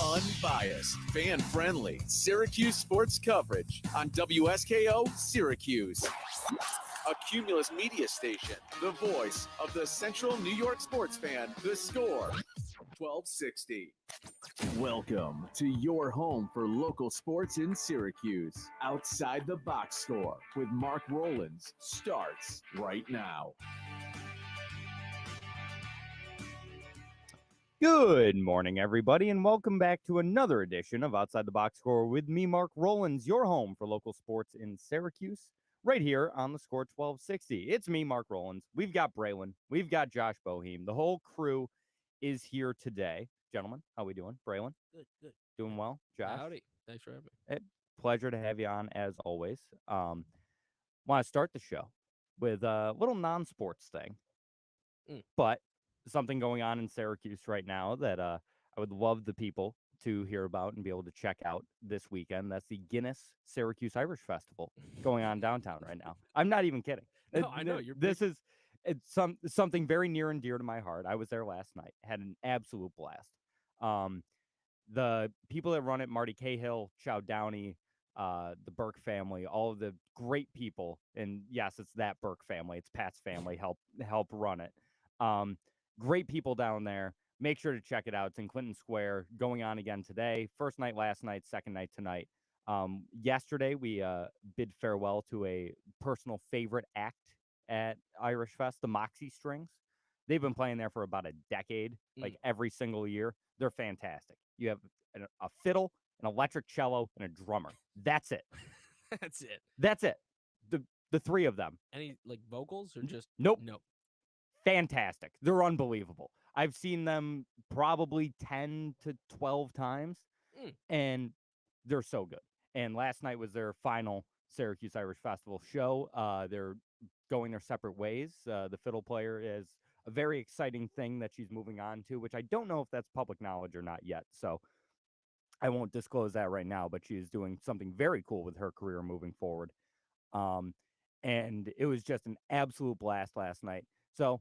Unbiased, fan-friendly Syracuse sports coverage on WSKO Syracuse. A Cumulus media station, the voice of the Central New York sports fan, The Score, 1260. Welcome to your home for local sports in Syracuse. Outside the Box Score with Mark Rowlands starts right now. Good morning, everybody, and welcome back to another edition of Outside the Box Score with me, Mark Rowlands, your home for local sports in Syracuse, right here on the Score 1260. It's me, Mark Rowlands. We've got Braylon. We've got Josh Boheim. The whole crew is here today. Gentlemen, how we doing? Braylon? Good. Doing well? Josh? Howdy. Thanks for having me. Pleasure to have you on, as always. Want to start the show with a little non-sports thing, but something going on in Syracuse right now that I would love the people to hear about and be able to check out this weekend. That's the Guinness Syracuse Irish Festival going on downtown right now. I'm not even kidding. No, I know. It's something very near and dear to my heart. I was there last night, had an absolute blast. The people that run it, Marty Cahill, Chow Downey, the Burke family, all of the great people, and yes, it's that Burke family. It's Pat's family help run it. Great people down there. Make sure to check it out. It's in Clinton Square, going on again today. First night last night, second night tonight. Yesterday, we bid farewell to a personal favorite act at Irish Fest, the Moxie Strings. They've been playing there for about a decade, like every single year. They're fantastic. You have a fiddle, an electric cello, and a drummer. That's it. That's it. The three of them. Any vocals or just Nope. Nope. Fantastic. They're unbelievable. I've seen them probably 10 to 12 times, and they're so good. And last night was their final Syracuse Irish Festival show. They're going their separate ways. The fiddle player is a very exciting thing that she's moving on to, which I don't know if that's public knowledge or not yet. So I won't disclose that right now, but she is doing something very cool with her career moving forward. And it was just an absolute blast last night. So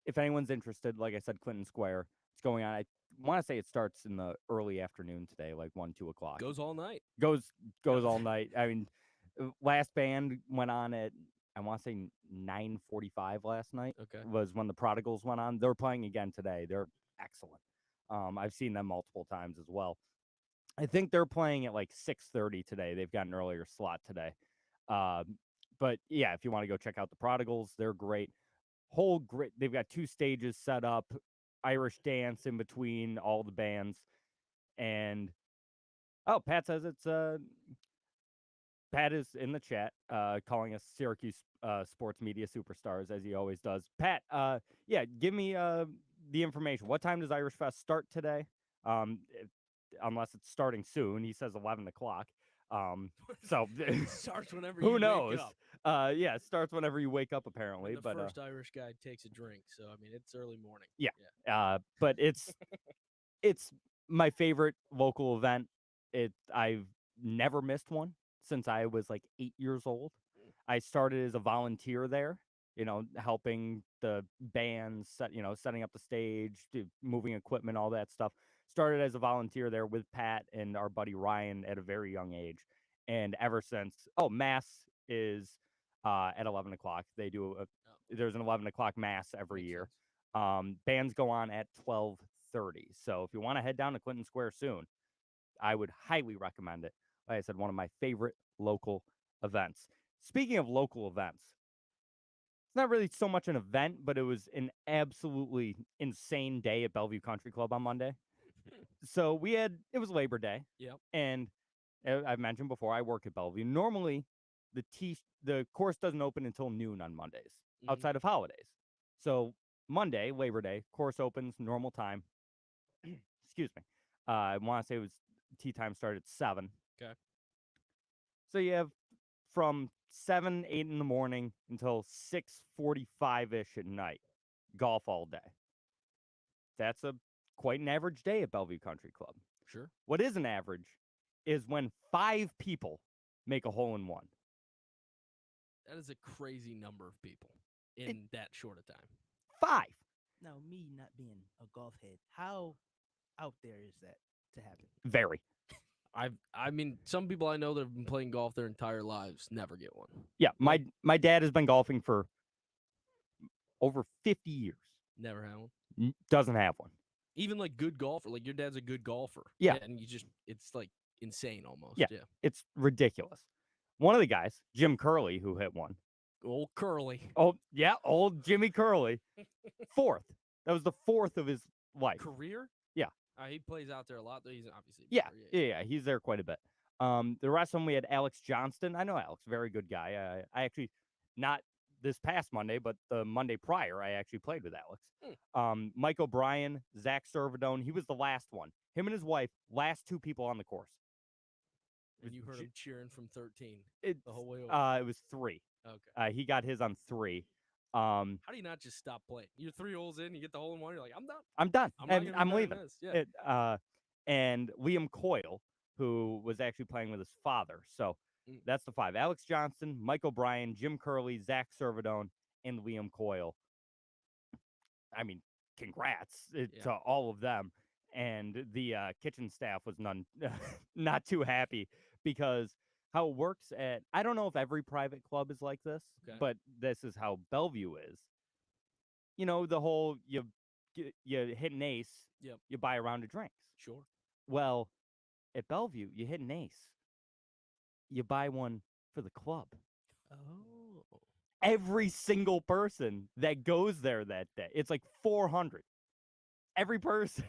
if anyone's interested, like I said, Clinton Square, it's going on. I want to say it starts in the early afternoon today, like 1, 2 o'clock. Goes all night. Goes all night. I mean, last band went on at, I want to say 9:45 last night. Okay. Was when the Prodigals went on. They're playing again today. They're excellent. I've seen them multiple times as well. I think they're playing at like 6:30 today. They've got an earlier slot today. But yeah, if you want to go check out the Prodigals, they're great. They've got 2 stages set up, Irish dance in between all the bands. And Pat says Pat is in the chat, calling us Syracuse sports media superstars, as he always does. Pat, give me the information. What time does Irish Fest start today? Unless it's starting soon. He says 11 o'clock. So it starts whenever who you knows? wake up. It starts whenever you wake up, apparently. And the first Irish guy takes a drink, so I mean it's early morning. Yeah. But it's my favorite local event. I've never missed one since I was like 8 years old. I started as a volunteer there, helping the bands, setting up the stage, moving equipment, all that stuff. Started as a volunteer there with Pat and our buddy Ryan at a very young age. And ever since, Mass is at 11 o'clock. They do there's an 11 o'clock Mass every year. Bands go on at 12:30. So if you want to head down to Clinton Square soon, I would highly recommend it. Like I said, one of my favorite local events. Speaking of local events, it's not really so much an event, but it was an absolutely insane day at Bellevue Country Club on Monday. So it was Labor Day. Yep. And I've mentioned before, I work at Bellevue. Normally, the course doesn't open until noon on Mondays, outside of holidays. So Monday, Labor Day, course opens normal time. Excuse me. I want to say tee time started at 7. Okay. So you have from 7, 8 in the morning until 6:45-ish at night, golf all day. That's quite an average day at Bellevue Country Club. Sure. What is an average is when 5 people make a hole-in-one. That is a crazy number of people in that short a time. 5. Now, me not being a golf head, how out there is that to happen? Very. I mean, some people I know that have been playing golf their entire lives never get one. Yeah, my dad has been golfing for over 50 years. Never had one. Doesn't have one. Even like good golfer, like your dad's a good golfer. Yeah. And it's like insane almost. Yeah. It's ridiculous. One of the guys, Jim Curley, who hit one. Old Curly. Oh, yeah, old Jimmy Curley. 4th. That was the 4th of his life. Career? Yeah. He plays out there a lot, though. He's obviously Yeah, he's there quite a bit. The rest of them, we had Alex Johnston. I know Alex, very good guy. I actually, not this past Monday, but the Monday prior, I actually played with Alex. Mike O'Brien, Zach Servidone. He was the last one. Him and his wife, last 2 people on the course. And you heard him cheering from 13 the whole way over. It was 3. Okay. He got his on 3. How do you not just stop playing? You're 3 holes in, you get the hole in one, you're like, I'm done. I'm done. I'm leaving. This. Yeah. And Liam Coyle, who was actually playing with his father. So that's the 5. Alex Johnston, Mike O'Brien, Jim Curley, Zach Servidone, and Liam Coyle. I mean, congrats to all of them. And the kitchen staff was not too happy because how it works at, I don't know if every private club is like this, but this is how Bellevue is. You know, the whole, you hit an ace, you buy a round of drinks. Sure. Well, at Bellevue, you hit an ace, you buy one for the club. Oh. Every single person that goes there that day, it's like 400. Every person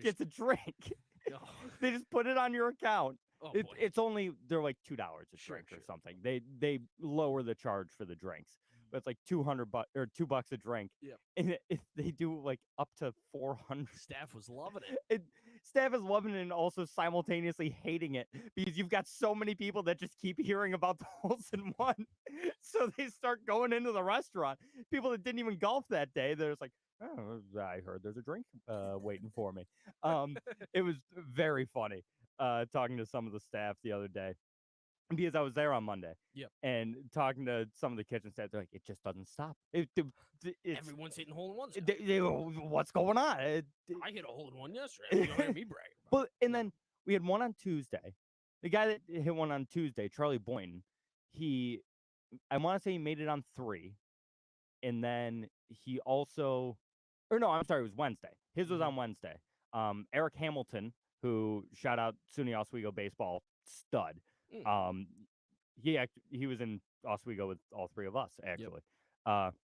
gets a drink. Oh. They just put it on your account. Oh, it's only, they're like $2 a drink or something. They lower the charge for the drinks, but it's like $200 or $2 a drink. Yeah. And they do like up to 400. Staff was loving it. Staff is loving it and also simultaneously hating it because you've got so many people that just keep hearing about the holes in one. So they start going into the restaurant. People that didn't even golf that day, they're just like, oh, I heard there's a drink waiting for me. It was very funny talking to some of the staff the other day because I was there on Monday. Yep. And talking to some of the kitchen staff, they're like, it just doesn't stop. Everyone's hitting hole in ones. What's going on? I hit a hole in one yesterday. You don't hear me brag. But and then we had one on Tuesday. The guy that hit one on Tuesday, Charlie Boynton, I want to say he made it on 3. And then he also, or no, I'm sorry, it was Wednesday. His was on Wednesday. Eric Hamilton, who shout out SUNY Oswego baseball stud. He was in Oswego with all 3 of us actually. Yep.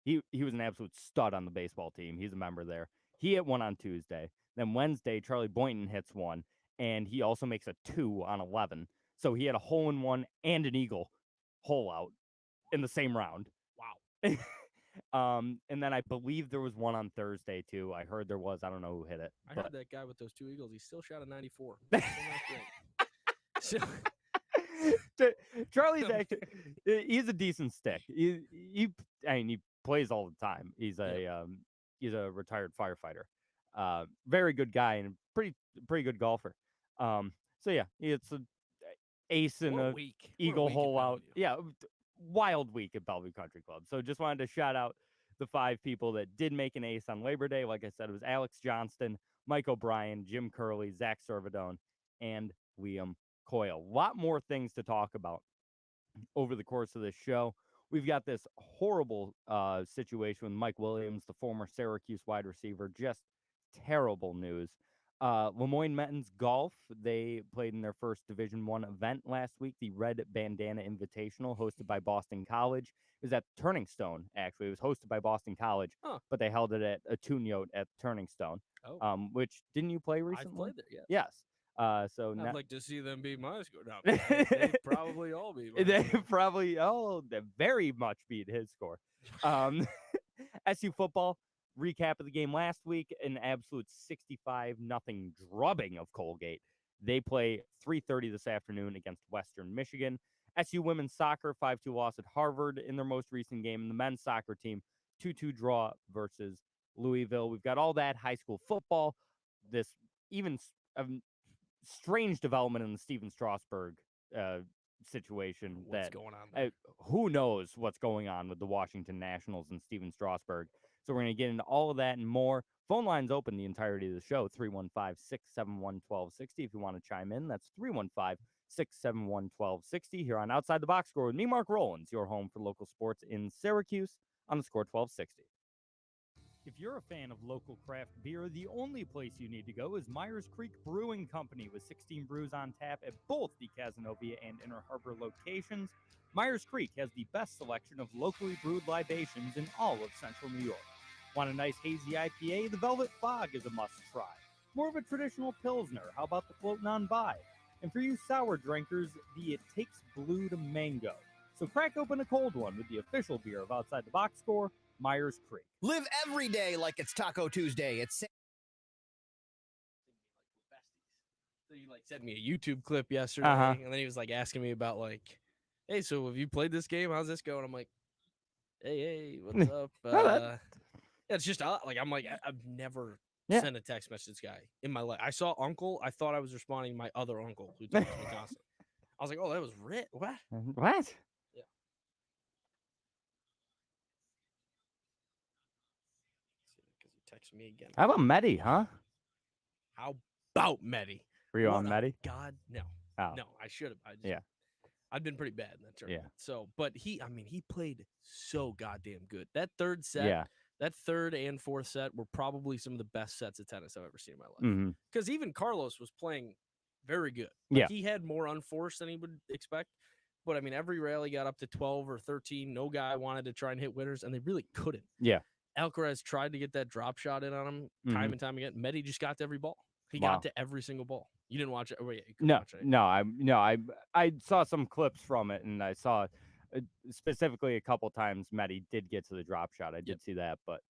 He was an absolute stud on the baseball team. He's a member there. He hit one on Tuesday. Then Wednesday, Charlie Boynton hits one, and he also makes a 2 on 11. So he had a hole in one and an eagle hole out in the same round. Wow. And then I believe there was one on Thursday too. I heard there was. I don't know who hit it. I heard that guy with those 2 eagles. He still shot a 94. Charlie's actually, he's a decent stick. He plays all the time. He's a retired firefighter. Very good guy and pretty good golfer. So yeah, it's an ace and a eagle hole out. Yeah, wild week at Bellevue Country Club. So just wanted to shout out the 5 people that did make an ace on Labor Day. Like I said, it was Alex Johnston, Mike O'Brien, Jim Curley, Zach Servidone, and Liam Coyle. A lot more things to talk about over the course of this show. We've got this horrible situation with Mike Williams, the former Syracuse wide receiver. Just terrible news. LeMoyne men's golf, they played in their first Division I event last week, the Red Bandana Invitational, hosted by Boston College. It was at Turning Stone, actually. It was hosted by Boston College, but they held it at a Tune-Yote at Turning Stone, which, didn't you play recently? I've played there, yes. So I'd like to see them beat my score. No, they probably all beat my They score. probably, they very much beat his score. SU football, recap of the game last week, an absolute 65-0 drubbing of Colgate. They play 3:30 this afternoon against Western Michigan. SU women's soccer, 5-2 loss at Harvard in their most recent game. And the men's soccer team, 2-2 draw versus Louisville. We've got all that high school football. This even strange development in the Stephen Strasburg situation What's that going on there? who knows what's going on with the Washington Nationals and Steven Strasburg. So we're going to get into all of that and more. Phone lines open the entirety of the show, 315-671-1260. If you want to chime in, that's 315-671-1260 here on Outside the Box Score with me, Mark Rowlands, your home for local sports in Syracuse on the Score 1260. If you're a fan of local craft beer, the only place you need to go is Myers Creek Brewing Company with 16 brews on tap at both the Cazenovia and Inner Harbor locations. Myers Creek has the best selection of locally brewed libations in all of central New York. Want a nice hazy IPA? The Velvet Fog is a must-try. More of a traditional Pilsner, how about the Floatin' on By? And for you sour drinkers, the It Takes Blue to Mango. So crack open a cold one with the official beer of Outside the Box Score, Myers Creek. Live every day like it's Taco Tuesday. It's So you sent me a YouTube clip yesterday, and then he was asking me about hey, so have you played this game? How's this going? I'm like, hey, what's up? Yeah, it's just I've never sent a text message to this guy in my life. I saw Uncle. I thought I was responding to my other uncle who texts me constantly. I was like, oh, that was Rit. What? What? Yeah. Because he texted me again. How about Medi, huh? How about Medi? Were you on Medi? God, no. Oh. No, I should have. Yeah. I've been pretty bad in that tournament. Yeah. So, but he played so goddamn good. That third set, that third and fourth set were probably some of the best sets of tennis I've ever seen in my life. Because even Carlos was playing very good. He had more unforced than he would expect. But I mean, every rally got up to 12 or 13. No guy wanted to try and hit winners, and they really couldn't. Yeah. Alcaraz tried to get that drop shot in on him time and time again. Medi just got to every ball. He got to every single ball. You didn't watch it? Oh, yeah, you couldn't watch it. I saw some clips from it, and I saw specifically a couple times Medi did get to the drop shot. I did see that, but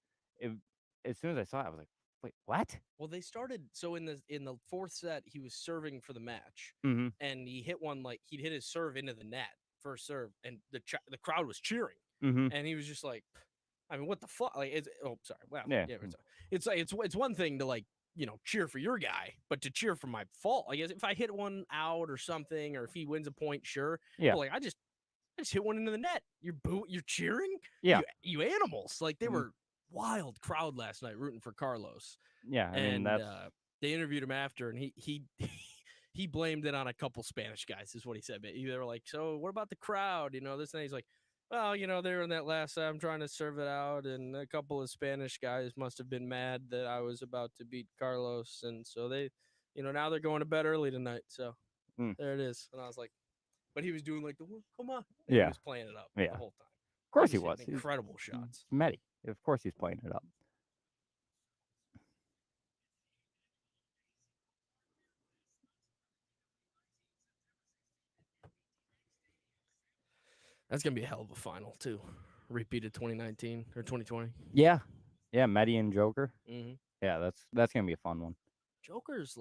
as soon as I saw it, I was like, wait, what? Well, they started so in the fourth set, he was serving for the match, and he hit one he'd hit his serve into the net first serve, and the crowd was cheering, and he was just like, I mean, what the fuck? Sorry. Well, it's one thing to cheer for your guy, but to cheer for my fault. I guess if I hit one out or something, or if he wins a point, sure. Yeah. But I just hit one into the net. You're cheering. Yeah. You animals. They were wild crowd last night rooting for Carlos. Yeah. I mean, that's... they interviewed him after, and he blamed it on a couple Spanish guys. Is what he said. They were like, so what about the crowd? This, and he's like, well, they were in that last set. I'm trying to serve it out, and a couple of Spanish guys must have been mad that I was about to beat Carlos, and so they, now they're going to bed early tonight. So there it is. And I was like, but he was doing the come on. And he was playing it up the whole time. Of course he was. Incredible shots. Medi. Of course he's playing it up. That's going to be a hell of a final, too. Repeat of 2019 or 2020. Yeah. Yeah, Medi and Joker. Mm-hmm. Yeah, that's going to be a fun one. Joker's,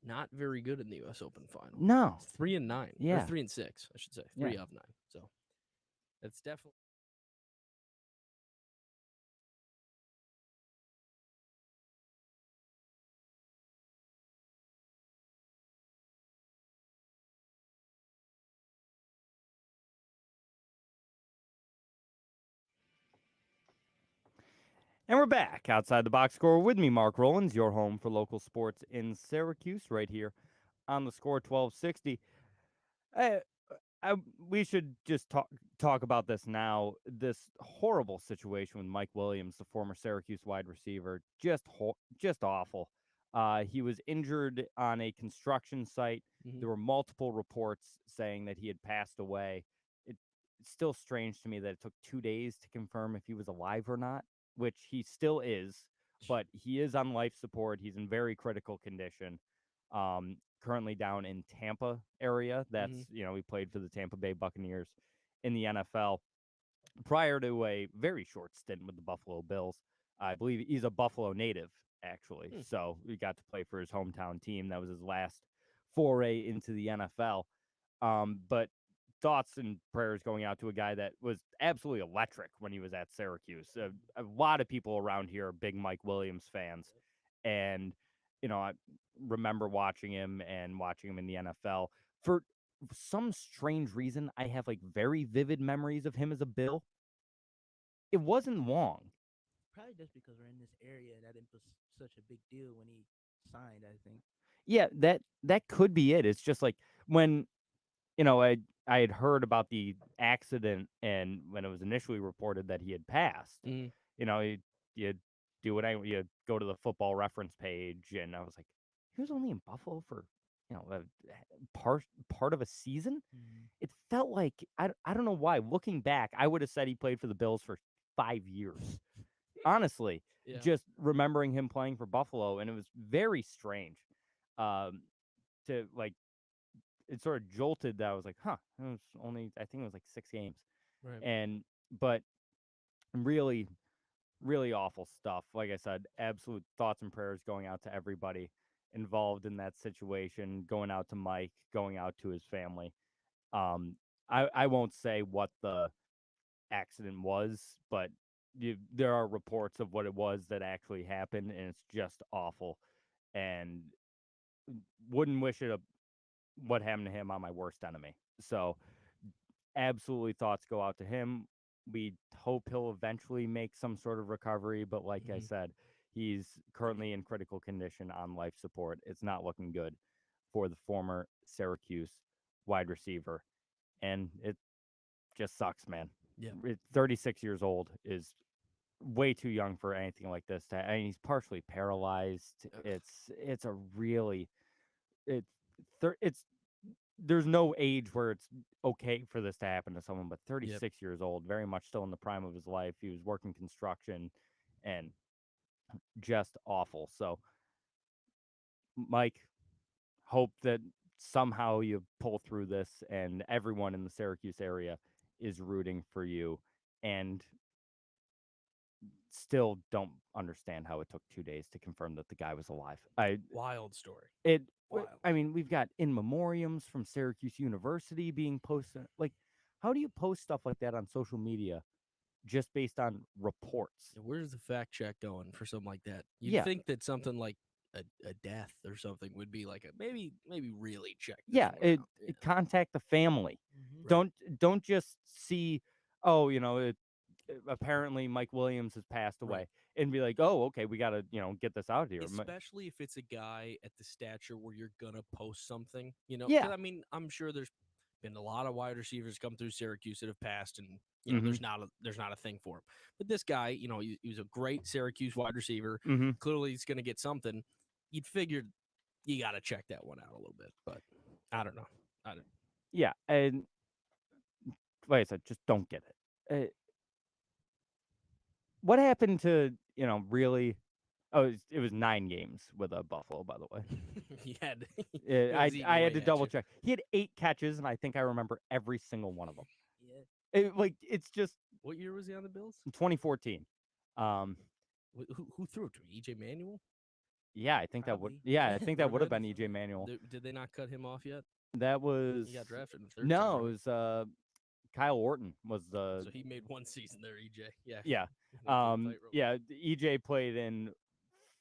not very good in the U.S. Open final. No. It's 3-9. Yeah. Or 3-6, I should say. 3 of 9. So, it's definitely... And we're back outside the box score with me, Mark Rowlands, your home for local sports in Syracuse, right here on the Score 1260. We should just talk about this now. This horrible situation with Mike Williams, the former Syracuse wide receiver, just awful. He was injured on a construction site. There were multiple reports saying that he had passed away. It's still strange to me that it took 2 days to confirm if he was alive or not, which he still is, but he is on life support. He's in very critical condition. Currently down in Tampa area. That's, he played for the Tampa Bay Buccaneers in the NFL prior to a very short stint with the Buffalo Bills. I believe he's a Buffalo native, actually. So he got to play for his hometown team. That was his last foray into the NFL. But thoughts and prayers going out to a guy that was absolutely electric when he was at Syracuse. A lot of people around here are big Mike Williams fans. And, I remember watching him in the NFL for for some strange reason, I have like very vivid memories of him as a Bill. It wasn't long. Probably just because we're in this area that it was such a big deal when he signed. I think. Yeah, that could be it. It's just like when I had heard about the accident, and when it was initially reported that he had passed, Mhm. you do what you go to the Football Reference page, and I was like, he was only in Buffalo for a part of a season. It felt like I don't know why. Looking back, I would have said he played for the Bills for 5 years. Honestly, Yeah. just remembering him playing for Buffalo, and it was very strange. To like, it sort of jolted that I was like, huh, it was only, I think it was like 6 games. Right. But really, really awful stuff. Like I said, absolute thoughts and prayers going out to everybody involved in that situation, going out to Mike, going out to his family. I won't say what the accident was, but there are reports of what it was that actually happened, and it's just awful. And wouldn't wish what happened to him on my worst enemy. So absolutely thoughts go out to him. We hope he'll eventually make some sort of recovery, but like I said, he's currently in critical condition on life support. It's not looking good for the former Syracuse wide receiver, and it just sucks, man. Yeah. 36 years old is way too young for anything like this. I mean, he's partially paralyzed. It's a really it's it's there's no age where it's okay for this to happen to someone, but 36 years old, very much still in the prime of his life. He was working construction, and just awful. So, Mike, hope that somehow you pull through this, and everyone in the Syracuse area is rooting for you. And still don't understand how it took 2 days to confirm that the guy was alive. Wild story. Wild. I mean, we've got in memoriams from Syracuse University being posted. Like, how do you post stuff like that on social media just based on reports? Where's the fact check going for something like that? You'd Yeah. think that something like a death or something would be like a maybe really check. This Yeah, one out. contact the family. Right. Don't just see, oh, apparently Mike Williams has passed away, Right. and be like, oh, okay, we got to get this out of here. Especially if it's a guy at the stature where you're gonna post something, Yeah. 'cause, I mean, I'm sure there's been a lot of wide receivers come through Syracuse that have passed, and Mhm. there's not a thing for him. But this guy, he was a great Syracuse wide receiver. Mm-hmm. Clearly, he's gonna get something. You'd figured you got to check that one out a little bit, but I don't know. Yeah, and like I said, just don't get it. What happened to really? Oh, it was 9 games with a Buffalo, by the way. He had. I had to double check. He had 8 catches, and I think I remember every single one of them. Yeah. It's just What year was he on the Bills? 2014. Who threw it to him? EJ Manuel? Yeah, I think that would. Probably. Yeah, I think that would have Would've been EJ Manuel. Did they not cut him off yet? That was. He got drafted in the 13th. No, right? it was Kyle Orton was the. So he made one season there, EJ. Yeah. Yeah. Yeah. EJ played in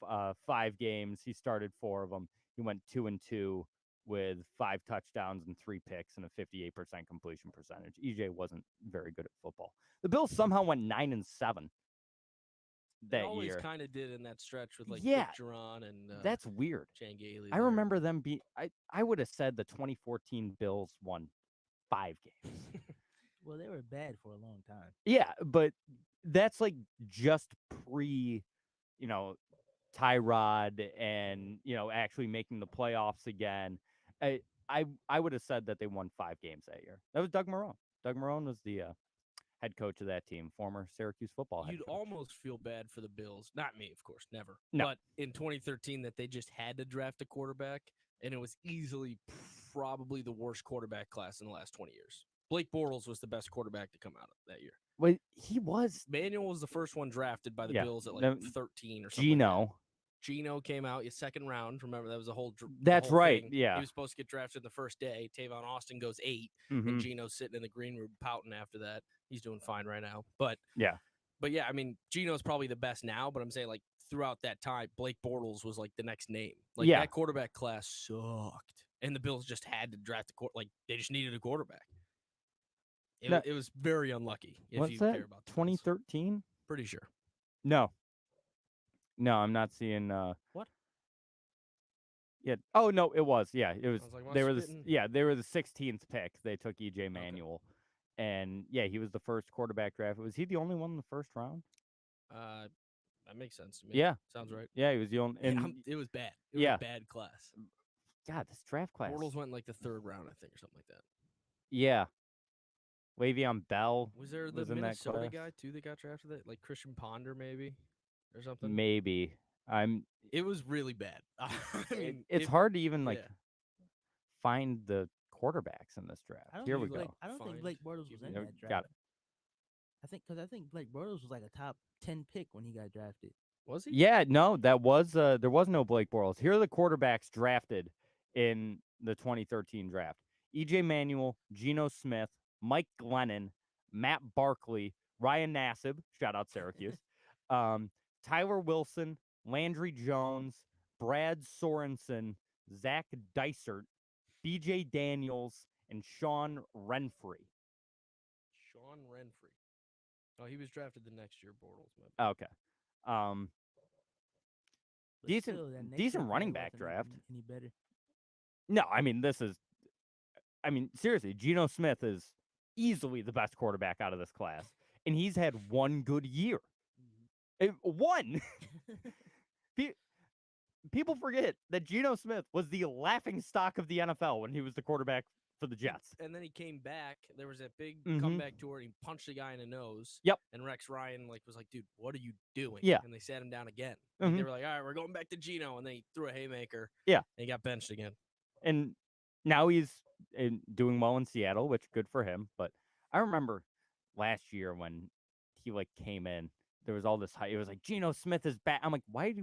5 games. He started 4 of them. He went 2-2 with 5 touchdowns and 3 picks and a 58% completion percentage. EJ wasn't very good at football. The Bills somehow went 9-7 They that always year. kind of did in that stretch with Yeah, Vic Duran and That's weird. Chan Gailey. I remember them I would have said the 2014 Bills won 5 games. Well, they were bad for a long time. Yeah, but that's like just pre, Tyrod and actually making the playoffs again. I would have said that they won 5 games that year. That was Doug Marrone. Doug Marrone was the head coach of that team, former Syracuse football head You'd coach. almost feel bad for the Bills. Not me, of course, never. No. But in 2013, that they just had to draft a quarterback, and it was easily probably the worst quarterback class in the last 20 years. Blake Bortles was the best quarterback to come out of that year. Well, he was. Manuel was the first one drafted by the Bills at like 13 or something. Gino. Gino came out second round. Remember, that was a whole. That's whole right. thing. Yeah. He was supposed to get drafted the first day. Tavon Austin goes 8, Mhm. and Gino's sitting in the green room pouting after that. He's doing fine right now. But yeah, I mean, Gino's probably the best now. But I'm saying, throughout that time, Blake Bortles was like the next name. That quarterback class sucked. and the Bills just had to draft they just needed a quarterback. No. It was very unlucky. If What's you that? care about the Bills. 2013? Pretty sure. No, I'm not seeing. What? Yeah. Oh no, it was. Yeah, it was. I was like, am I They were spitting? they were the 16th pick. They took EJ Manuel, and yeah, he was the first quarterback draft. Was he the only one in the first round? That makes sense to me. Yeah. Sounds right. Yeah, he was the only. And It was bad. It yeah. was a bad class. God, this draft class. Bortles went in like the 3rd round, I think, or something like that. Yeah. Le'Veon Bell Was there the was in that Minnesota class. guy too that got drafted? That like Christian Ponder maybe or something. Maybe. It was really bad. I mean, it's hard to even yeah. find the quarterbacks in this draft. I don't Here think we go. I don't think Find Blake Bortles was QB. in Yeah, that draft. got it. I think Blake Bortles was like a top 10 pick when he got drafted. Was he? Yeah, no, that was there was no Blake Bortles. Here are the quarterbacks drafted in the 2013 draft: EJ Manuel, Geno Smith, Mike Glennon, Matt Barkley, Ryan Nassib, shout out Syracuse, Tyler Wilson, Landry Jones, Brad Sorensen, Zach Dysert, B.J. Daniels, and Sean Renfrey. Sean Renfrey. Oh, he was drafted the next year. Bortles. My bad. Okay. But Decent- still, that next decent year running probably back wasn't draft. Any better? No, I mean, seriously, Geno Smith is easily the best quarterback out of this class, and he's had one good year. One. People forget that Geno Smith was the laughing stock of the NFL when he was the quarterback for the Jets. And then he came back. There was that big Mhm. comeback tour. And he punched the guy in the nose. Yep. And Rex Ryan was like, "Dude, what are you doing?" Yeah. And they sat him down again. Like, Mhm. they were like, "All right, we're going back to Geno," and then he threw a haymaker. Yeah. And he got benched again. And now he's doing well in Seattle, which good for him. But I remember last year when he came in, there was all this hype. It was like Geno Smith is back. I'm like, why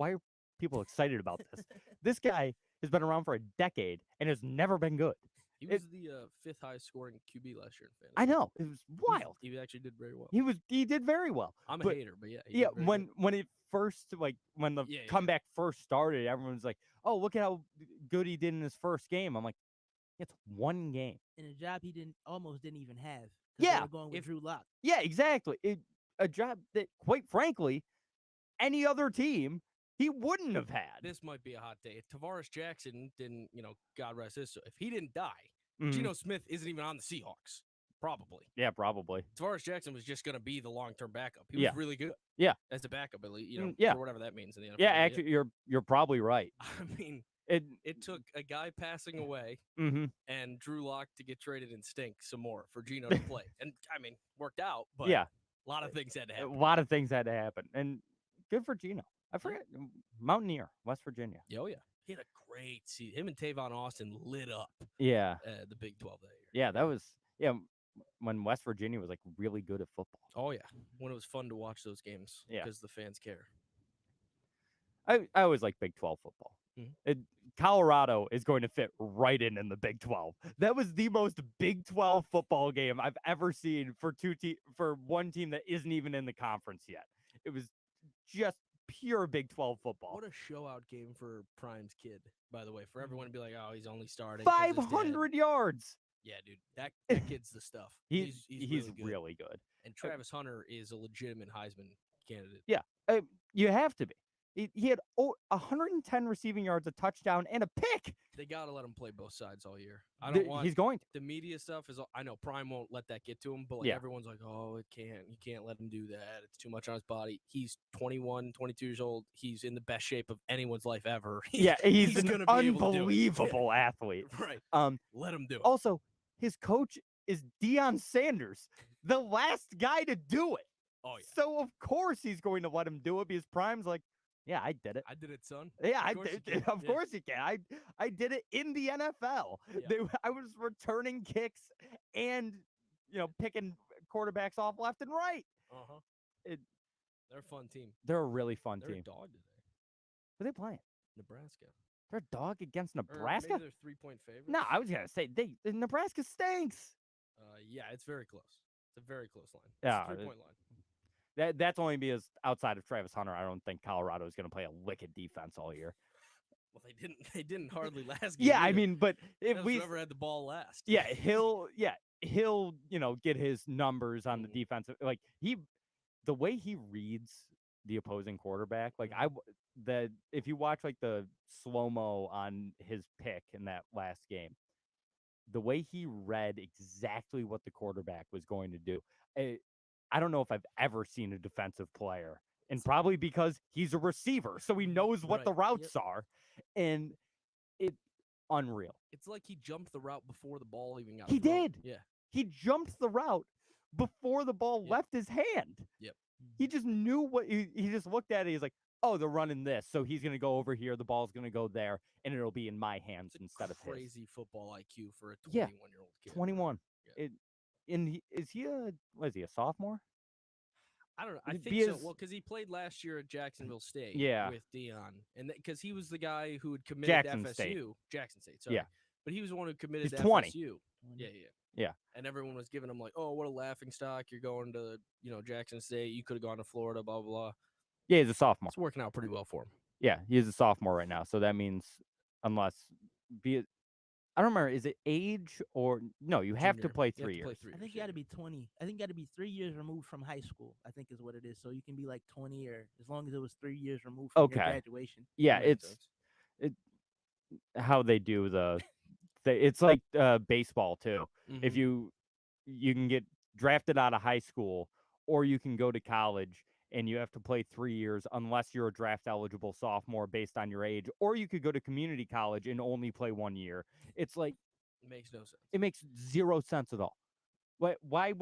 are people excited about this? This guy has been around for a decade and has never been good. He was the 5th highest scoring QB last year in fantasy. I know, it was wild. He actually did very well. He did very well. I'm a but- hater, but yeah. he Yeah, did very when good. when it first when the Yeah, yeah. comeback first started, everyone's like, "Oh, look at how good he did in his first game." I'm like, it's one game. In a job he almost didn't even have. 'cause Yeah, they were going with Drew Lock. Yeah, exactly. A job that, quite frankly, any other team he wouldn't have had. This might be a hot day. If Tavares Jackson didn't, God rest his soul, if he didn't die, Mhm. Geno Smith isn't even on the Seahawks. Probably. Yeah, probably. Tavares Jackson was just going to be the long-term backup. He was Yeah. really good. Yeah. As a backup, at least, Yeah. for whatever that means in the NFL. Yeah, but actually, you're probably right. I mean, It. it took a guy passing away Mm-hmm. and Drew Lock to get traded and stink some more for Geno to play. And, I mean, worked out, but Yeah, a lot of things had to a happen. lot of things had to happen, and good for Geno. I forget Mountaineer, West Virginia. Oh, yeah. He had a great season. Him and Tavon Austin lit up Yeah, the Big 12 that year. yeah, that was when West Virginia was really good at football. Oh, yeah. When it was fun to watch those games Yeah. because the fans care. I always like Big 12 football. Mhm. Colorado is going to fit right in the Big 12. That was the most Big 12 football game I've ever seen for for one team that isn't even in the conference yet. It was just pure Big 12 football. What a showout game for Prime's kid, by the way. For everyone to be like, "Oh, he's only starting." 'cause his dad-" 500 yards. Yeah, dude. That kid's the stuff. He's really good. really good. And Travis Hunter is a legitimate Heisman candidate. Yeah, you have to be. He had 110 receiving yards, a touchdown, and a pick. They got to let him play both sides all year. I don't want He's going to. the media stuff is. I know Prime won't let that get to him, but Yeah. everyone's like, "Oh, it can't. You can't let him do that. It's too much on his body." He's 21, 22 years old. He's in the best shape of anyone's life ever. Yeah, he's an gonna be able to do it. unbelievable athlete. Right. Let him do it. Also, his coach is Deion Sanders, the last guy to do it. Oh yeah. So of course he's going to let him do it because Prime's like, yeah, I did it. I did it, son. Yeah, I course you did. can. Of Yeah. course you can. I did it in the NFL. Yeah. I was returning kicks and picking quarterbacks off left and right. Uh-huh. It- They're a fun team. They're a really fun They're a team. dog today. Who are they playing? Nebraska. They're a dog against Or Nebraska? maybe they're 3-point favorites. No, I was gonna say Nebraska stinks. Yeah, it's very close. It's a very close line. It's Yeah, a 3-point line. That's only because outside of Travis Hunter, I don't think Colorado is gonna play a lick of defense all year. Well, they didn't. They didn't hardly last. Game Yeah, I either. mean, but That if was whoever had the ball last. he'll get his numbers on the Mhm. defensive. Like the way he reads the opposing quarterback, like if you watch like the slow-mo on his pick in that last game, the way he read exactly what the quarterback was going to do. I don't know if I've ever seen a defensive player, and probably because he's a receiver, so he knows what the Right. routes are, and it unreal. It's like he jumped the route before the ball even got He thrown. did. Yeah. He jumped the route before the ball Yep. left his hand. Yep. He just knew what he just looked at it. He's like, oh, they're running this, so he's gonna go over here. The ball's gonna go there, and it'll be in my hands It's instead a of his. crazy football IQ for a Yeah. 21-year-old kid. 21. Yeah. Is he a sophomore? I don't know. I think Because- so. Well, because he played last year at Jacksonville State Yeah. with Dion, and because he was the guy who had committed Jackson to FSU. State. Jackson State. Sorry. Yeah. But he was the one who committed He's to 20. FSU. 20. Yeah. Yeah. And everyone was giving him like, "Oh, what a laughing stock! You're going to Jackson State. You could have gone to Florida." Blah blah blah. Yeah, he's a sophomore. It's working out pretty well for him. Yeah, he is a sophomore right now. So that means I don't remember, is it age or no, you have to Junior. play You have 3 to years. play 3 I think years, you got to be 20. I think you got to be 3 years removed from high school. I think is what it is. So you can be like 20 or as long as it was 3 years removed from your Okay. graduation. Yeah, Makes it's sense. how they do it's like baseball too. If Mhm. you can get drafted out of high school, or you can go to college and you have to play 3 years unless you're a draft eligible sophomore based on your age, or you could go to community college and only play 1 year. It's like It makes no sense. it makes zero sense at all. Why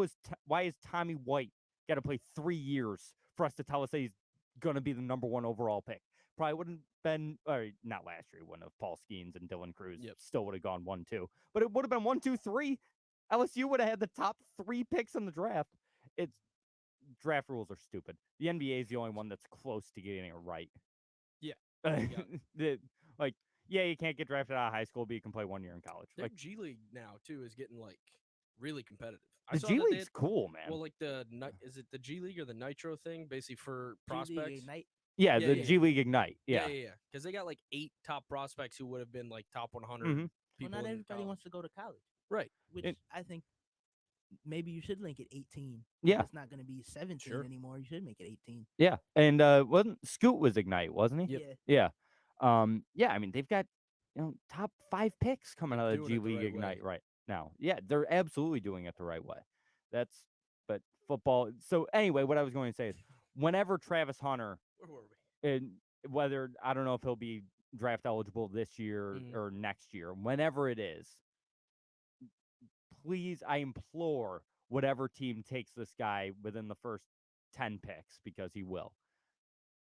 is Tommy White got to play 3 years for us to tell us that he's gonna be the number 1 overall pick? Probably wouldn't been, or not last year. Wouldn't have. Paul Skeens and Dylan Cruz Yep. still would have gone 1-2, but it would have been 1-2-3. LSU would have had the top 3 picks in the draft. It's draft rules are stupid. The NBA is the only one that's close to getting it right. Yeah. You can't get drafted out of high school, but you can play 1 year in college. Their Like G League now too is getting like really competitive. I the saw G that they League's had- cool, man. Well, like is it the G League or the Nitro thing, basically for G League prospects? Ignite. yeah, yeah, the yeah. G League Ignite. Yeah. Because they got like 8 top prospects who would have been like top 100 Mhm. Well, people. not in everybody college. wants to go to college, Right. which It- I think maybe you should link it 18. Yeah. It's not going to be 17 Sure. anymore. You should make it 18. Yeah, and wasn't Scoot was Ignite, wasn't he? Yep. Yeah. Yeah. Yeah, I mean, they've got, top 5 picks coming They're out of the doing G it the League right way. Ignite right now. Yeah, they're absolutely doing it the right way. But football. So anyway, what I was going to say is, whenever Travis Hunter, Where were we? and whether I don't know if he'll be draft eligible this year Mhm. or next year, whenever it is, please, I implore whatever team takes this guy within the first 10 picks, because he will,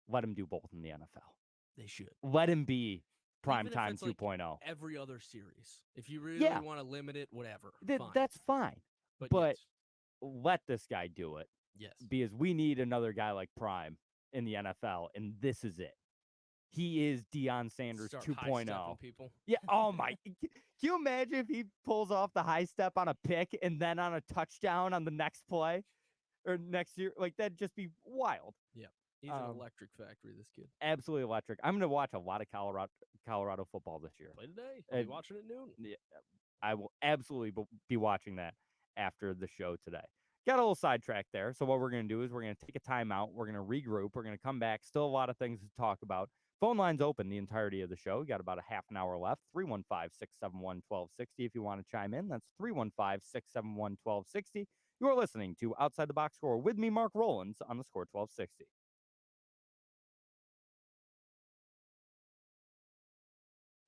let him do both in the NFL. They should. Let him be Even if primetime it's, like, 2.0. Every other series. If you really Yeah. want to limit it, whatever. Fine. That's fine. But but- yes. Let this guy do it, Yes. because we need another guy like Prime in the NFL, and this is it. He is Deion Sanders Start 2.0. high-stepping people. Yeah. Oh my! Can you imagine if he pulls off the high step on a pick and then on a touchdown on the next play or next year? Like, that'd just be wild. He's an Um, electric factory, this kid. Absolutely electric. I'm gonna watch a lot of Colorado football this year. Play today. I'll be And- watching it at noon. Yeah, I will absolutely be watching that after the show today. Got a little sidetracked there. So what we're going to do is we're going to take a timeout. We're going to regroup. We're going to come back. Still a lot of things to talk about. Phone line's open the entirety of the show. We got about a half an hour left. 315-671-1260 if you want to chime in. That's 315-671-1260. You are listening to Outside the Box Score with me, Mark Rowlands, on the Score 1260.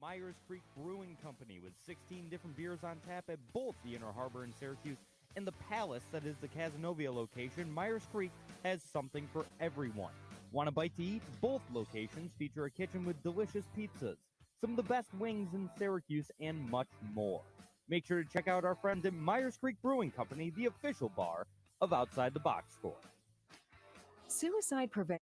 Myers Creek Brewing Company, with 16 different beers on tap at both the Inner Harbor in Syracuse and the Palace that is the Cazenovia location. Myers Creek has something for everyone. Want a bite to eat? Both locations feature a kitchen with delicious pizzas, some of the best wings in Syracuse, and much more. Make sure to check out our friends at Myers Creek Brewing Company, the official bar of Outside the Box Score. Suicide prevention.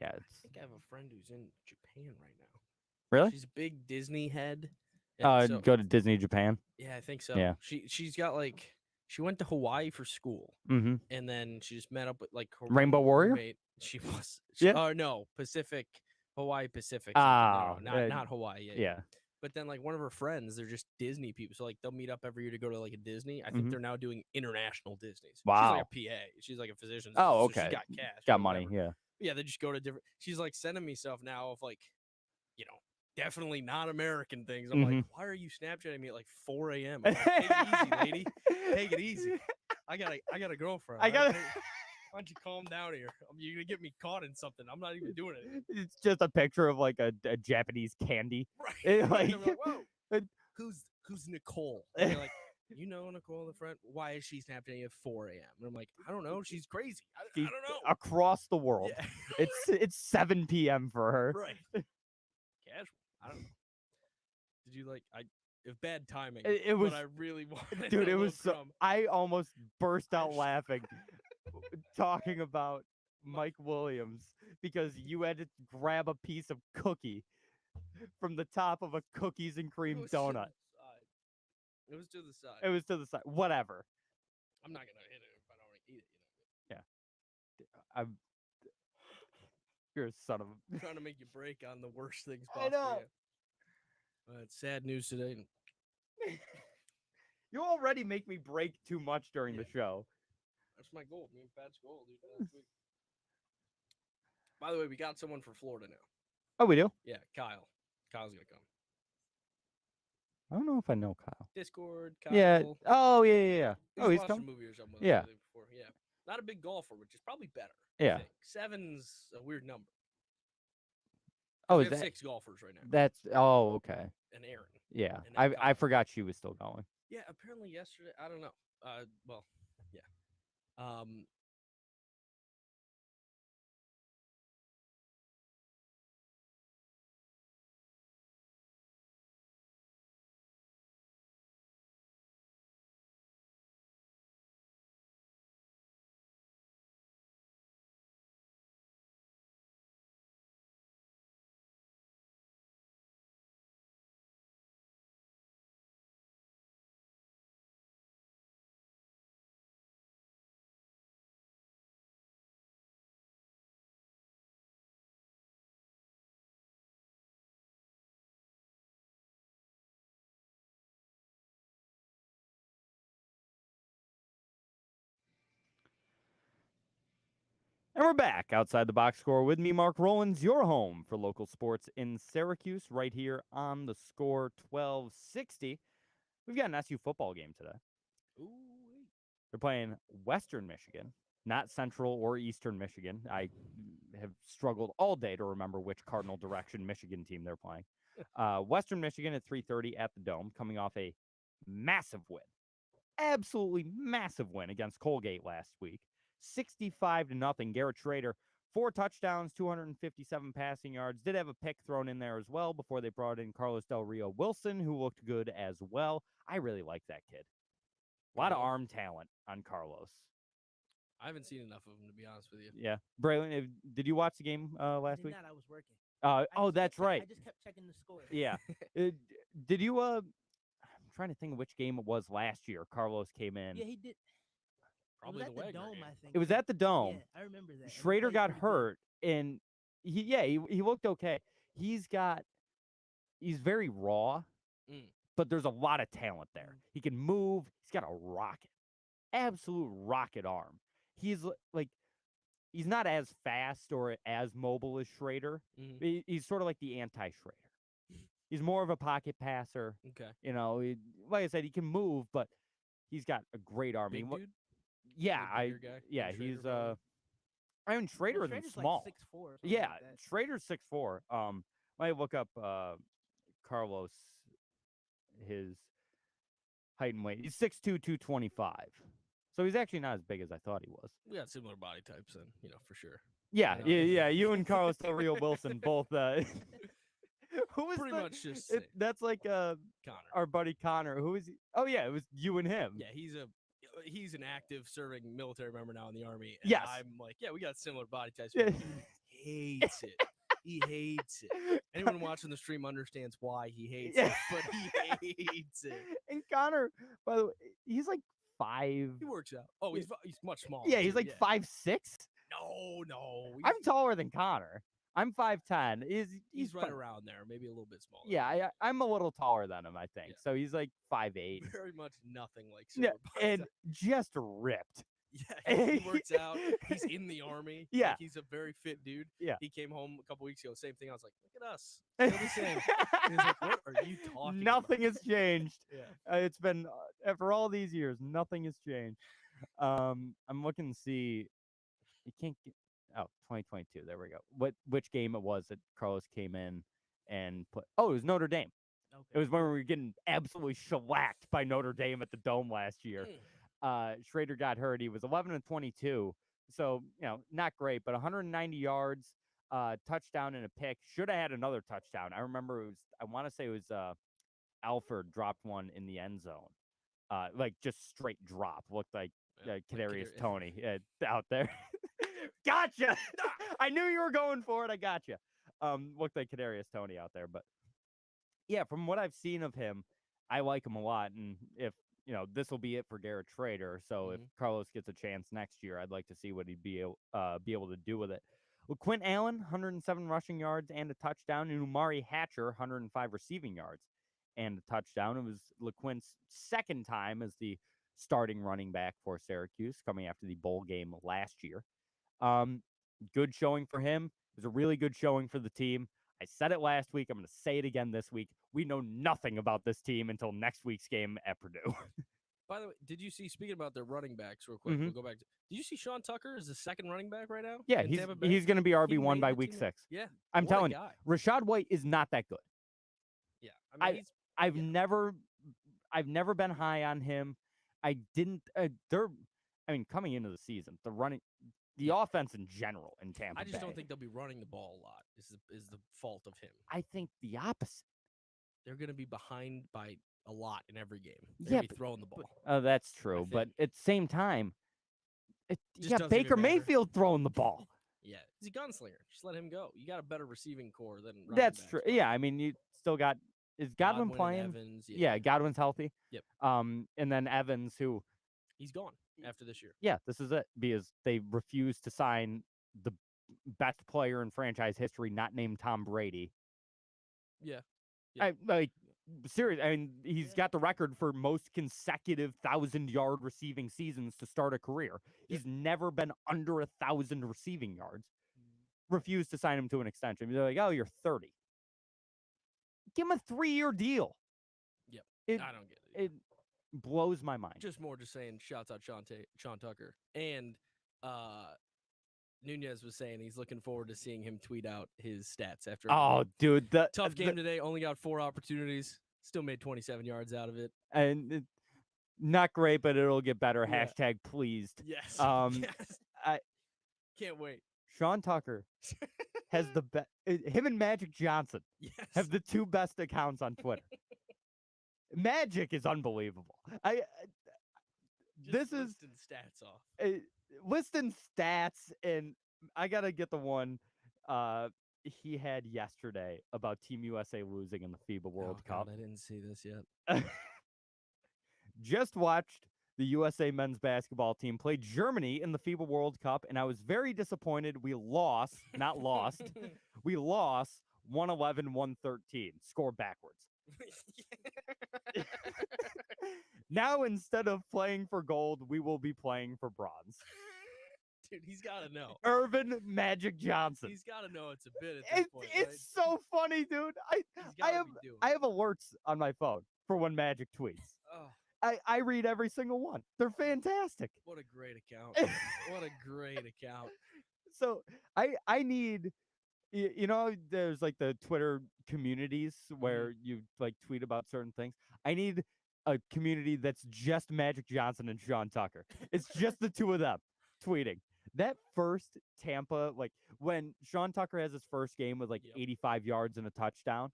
Yeah, I think I have a friend who's in Japan right now. really? She's a big Disney head. and so- Go to Disney Japan. yeah, I think so. Yeah. She's got like She went to Hawaii for school, Mm-hmm. and then she just met up with like her Rainbow one Warrior? roommate. She was, Yeah. no, Hawaii Pacific. Something. No, not Hawaii. Yeah. But then like one of her friends, they're just Disney people, so like they'll meet up every year to go to like a Disney. I think Mhm. they're now doing international Disneys. She's Wow. like a PA. She's like a physician. Oh, So she okay. got cash. Got or money. whatever. Yeah. But yeah, they just go to different. She's like sending me stuff now of like, definitely not American things. I'm like, why are you Snapchatting me at like 4 a.m.? I'm like, take it easy, lady. Take it easy. I got a girlfriend. I got. Why don't you calm down here? You're gonna get me caught in something. I'm not even doing it. It's just a picture of like a Japanese candy. Right. Like, Like, whoa. Who's Nicole? And you're like, Nicole the friend? Why is she Snapchatting at 4 a.m.? And I'm like, I don't know. She's crazy. I don't know. Across the world. Yeah. It's 7 p.m. for her. Right. Casual. I don't know. Did you if bad timing? It was. But I really wanted. Dude, a it was little so. crumb. I almost burst out laughing talking about Mike Williams because you had to grab a piece of cookie from the top of a cookies and cream It was to the donut. side. It was to the side. It was to the side. Whatever. I'm not gonna hit it if I don't eat it. I'm. You're a son of a. I'm trying to make you break on the worst things I possible. know. It's sad news today. You already make me break too much during the show. That's my goal. Me and Pat's goal, dude. Last week. By the way, we got someone for Florida now. Oh, we do? Yeah, Kyle. Kyle's gonna come. I don't know if I know Kyle. Discord, Kyle. Yeah. Oh, yeah. We Oh, just he's watched a coming. movie or something. Yeah. Before. Yeah. Not a big golfer, which is probably better. Yeah. I think. 7's a weird number. Oh, We is have that? 6 golfers right now. That's. Oh, okay. And Aaron. Yeah. And then I Kyle. forgot she was still going. Yeah, apparently yesterday. I don't know. Well, yeah. And we're back outside the box score with me, Mark Rowlands, your home for local sports in Syracuse, right here on the score 1260. We've got an SU football game today. Ooh. They're playing Western Michigan, not Central or Eastern Michigan. I have struggled all day to remember which Cardinal Direction Michigan team they're playing. Western Michigan at 3:30 at the Dome, coming off a massive win. Absolutely massive win against Colgate last week. 65-0. Garrett Schrader, 4 touchdowns, 257 passing yards. Did have a pick thrown in there as well before they brought in Carlos Del Rio Wilson, who looked good as well. I really like that kid. A lot of arm talent on Carlos. I haven't seen enough of him, to be honest with you. Yeah. Braylon, did you watch the game last week? Not, I was working. That's right. I just kept checking the score. Yeah. Did you I'm trying to think of which game it was last year. Carlos came in. Yeah, he did. Probably it was the at the Wagner Dome, game. I think. It was at the Dome. Yeah, I remember that. And he Schrader played got pretty good. hurt, and he looked okay. He's very raw, but there's a lot of talent there. He can move. He's got a absolute rocket arm. He's he's not as fast or as mobile as Schrader. He's sort of like the anti-Schrader. He's more of a pocket passer. Okay. Like I said, he can move, but he's got a great arm. Big dude? Yeah, Bigger guy yeah, than Schrader, he's probably? I mean Schrader Well, isn't Schrader's small. like 6'4". Yeah, Like that. Schrader's 6'4". Might look up Carlos, his height and weight. He's 6'2", 225. So he's actually not as big as I thought he was. We got similar body types, then, for sure. Yeah, You know? yeah. You and Carlos Del Rio Wilson both. Who was Pretty much just that's like Connor. our buddy Connor. Who is he? Oh yeah, it was you and him. Yeah, he's an active serving military member now in the Army. And Yes. I'm like, yeah, we got similar body types. Yeah. But he hates it. He hates it. Anyone watching the stream understands why he hates it, but he hates it. And Connor, by the way, he's like 5. He works out. Oh, he's much smaller. Yeah, he's too, like 5'6". No. I'm taller than Connor. I'm 5'10". He's right fine. around there, maybe a little bit smaller. Yeah, I'm a little taller than him, I think. Yeah. So he's like 5'8". Very much nothing like Yeah, Super Bucks. and just ripped. Yeah, he works out. He's in the army. Yeah. Like, he's a very fit dude. Yeah. He came home a couple weeks ago. Same thing. I was like, look at us. Still the same. He's like, what are you talking Nothing about? has changed. Yeah. It's been for all these years, nothing has changed. I'm looking to see. You can't get 2022. There we go. Which game it was that Carlos came in and put? Oh, it was Notre Dame. Okay. It was when we were getting absolutely shellacked by Notre Dame at the Dome last year. Schrader got hurt. He was 11-22, so not great, but 190 yards, touchdown and a pick. Should have had another touchdown. I remember I want to say it was Alford dropped one in the end zone, like just straight drop. Looked like Kadarius Toney out there. Gotcha. I knew you were going for it. I gotcha. Looked like Kadarius Toney out there, but yeah, from what I've seen of him, I like him a lot. And if this will be it for Garrett Schrader. So if Carlos gets a chance next year, I'd like to see what he'd be able to do with it. Well, Quint Allen, 107 rushing yards and a touchdown, and Umari Hatcher, 105 receiving yards and a touchdown. It was LeQuint's second time as the starting running back for Syracuse, coming after the bowl game last year. Good showing for him. It was a really good showing for the team. I said it last week. I'm going to say it again this week. We know nothing about this team until next week's game at Purdue. By the way, did you see, speaking about their running backs real quick, we'll go back to, did you see Sean Tucker is the second running back right now? Yeah, in Tampa Bay? he's going to be He RB1 made by the week team. 6. Yeah. I'm what a telling you, guy. Rashad White is not that good. Yeah. I mean, I've never been high on him. I didn't. Coming into the season, the offense in general in Tampa I just don't Bay, think they'll be running the ball a lot. Is the fault of him. I think the opposite. They're going to be behind by a lot in every game. They're Yeah, going to be throwing the ball. That's true. But think. at the same time, you Just got doesn't Baker even matter. Mayfield throwing the ball. Yeah, he's a gunslinger. Just let him go. You got a better receiving core than running That's backs, true. bro. Yeah, I mean, you still got is Godwin and playing? Evans, Yeah, Godwin's healthy. Yep. And then Evans, who He's gone after this year. yeah, this is it because they refused to sign the best player in franchise history, not named Tom Brady. Yeah. Seriously, I mean, he's got the record for most consecutive 1,000-yard receiving seasons to start a career. He's never been under 1,000 receiving yards. Refused to sign him to an extension. They're like, oh, you're 30. Give him a 3-year deal. Yep. I don't get it. It blows my mind. Just saying, shouts out Sean Tucker. And Nunez was saying he's looking forward to seeing him tweet out his stats after. Oh, dude, Tough game today. Only got 4 opportunities. Still made 27 yards out of it. And not great, but it'll get better. Yeah. Hashtag pleased. Yes. Yes. Can't wait. Sean Tucker has the best. Him and Magic Johnson have the 2 best accounts on Twitter. Magic is unbelievable. This is listing stats off. Listing stats, and I gotta get the one he had yesterday about Team USA losing in the FIBA World Cup. God, I didn't see this yet. Just watched the USA men's basketball team play Germany in the FIBA World Cup, and I was very disappointed. We lost, not lost. We lost 111-113. Score backwards. Now, instead of playing for gold, we will be playing for bronze. Dude, he's got to know. Irvin Magic Johnson. He's got to know it's a bit at this point. It's so funny, dude. I have alerts on my phone for when Magic tweets. Oh. I read every single one. They're fantastic. What a great account. What a great account. So I need, there's like the Twitter communities where you like tweet about certain things. I need a community that's just Magic Johnson and Sean Tucker. It's just the 2 of them tweeting. That first Tampa, like when Sean Tucker has his first game with like 85 yards and a touchdown,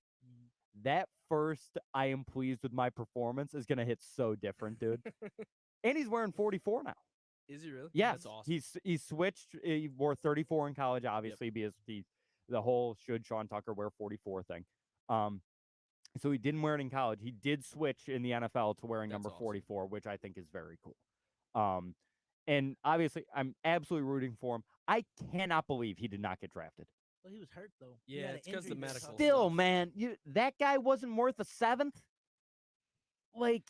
that first I am pleased with my performance is going to hit so different, dude. And he's wearing 44 now. Is he really? Yeah, That's awesome. He's switched. He wore 34 in college, obviously, because the whole should Sean Tucker wear 44 thing. So he didn't wear it in college. He did switch in the NFL to wearing number 44, which I think is very cool. And obviously, I'm absolutely rooting for him. I cannot believe he did not get drafted. Well, he was hurt though. He Yeah, had an it's 'cause the injury that medical cost him. Still, stuff. man, that guy wasn't worth a seventh. Like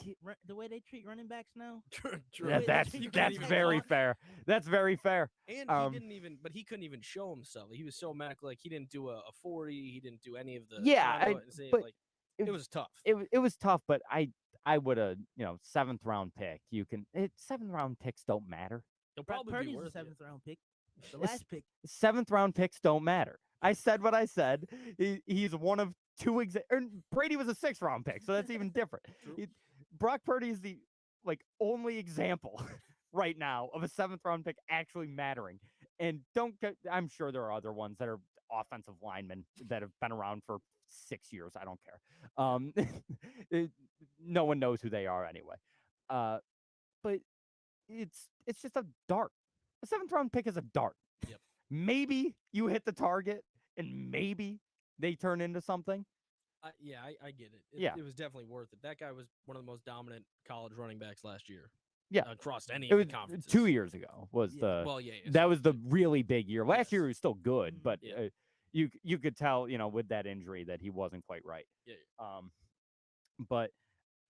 The way they treat running backs now. True. Wait, that's you can't that's even very walk. fair. That's very fair. And Um, he didn't even, but he couldn't even show himself. He was so medical, like he didn't do a 40. He didn't do any of the. Yeah, but like it- it was tough. it was tough, but I would have, seventh round pick. Seventh round picks don't matter. He'll Brock probably be Purdy's worth a it. seventh round pick. The It's- last pick. Seventh round picks don't matter. I said what I said. He's one of two Brady was a sixth round pick, so that's even different. True. Brock Purdy is the only example right now of a seventh round pick actually mattering. And I'm sure there are other ones that are offensive linemen that have been around for 6 years. I don't care. No one knows who they are anyway. But it's just a dart. A seventh round pick is a dart. Yep. Maybe you hit the target and maybe they turn into something. I get it. Yeah. It was definitely worth it. That guy was one of the most dominant college running backs last year. Yeah. Across any It of was the conferences. 2 years ago was Yeah. the Well, yeah. that was the really big year. Last Yes. year he was still good, Mhm. but Yeah. you could tell, with that injury that he wasn't quite right. Yeah. But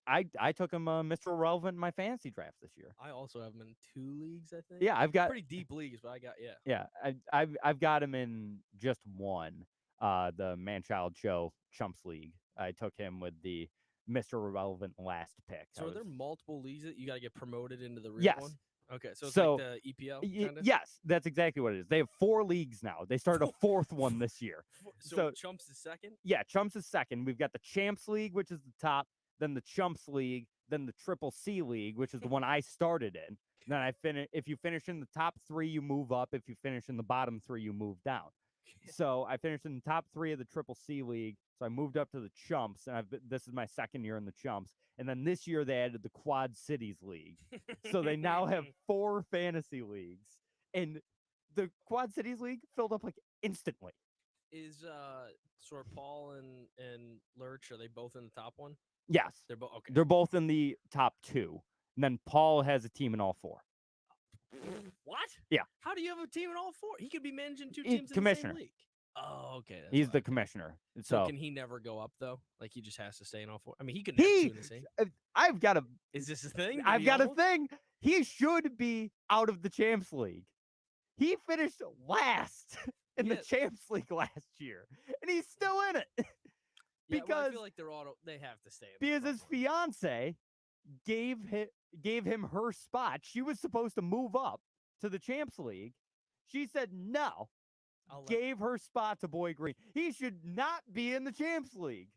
I took him Mr. Relevant in my fantasy draft this year. I also have him in 2 leagues, I think. Yeah, I've got Pretty deep leagues, but I got I've got him in just one, the Man-Child Show Chumps League. I took him with the Mr. Relevant last pick. So I are there was- multiple leagues that you got to get promoted into the real Yes. one? Okay, so it's So, like the EPL kind of. Yes, that's exactly what it is. They have 4 leagues now. They started a 4th one this year. So, so- Chumps is second. Yeah, Chumps is second. We've got the Champs League, which is the top, then the Chumps League, then the Triple C League, which is the one I started in. Then if you finish in the top 3, you move up. If you finish in the bottom 3, you move down. So I finished in the top 3 of the Triple C League. So I moved up to the Chumps, and this is my second year in the Chumps. And then this year they added the Quad Cities League. So they now have 4 fantasy leagues. And the Quad Cities League filled up instantly. Is sort of Paul and Lurch, are they both in the top one? Yes. They're both okay. They're both in the top 2. And then Paul has a team in all 4. What? Yeah. How do you have a team in all 4? He could be managing 2 He's teams in commissioner. the same league. Oh, okay. That's He's why. the commissioner. So So can he never go up though? Like he just has to stay in all 4. I mean, he could never he, do the same. I've got a, Is this a thing? Did I've he got a almost? thing. He should be out of the Champs League. He finished last in the Yeah. Champs League last year, and he's still in it Yeah, well, I because feel like they have to stay. In the because front his one. fiance gave him her spot. She was supposed to move up to the Champs League. She said no. I'll let- Gave her spot to Boy Green. He should not be in the Champs League.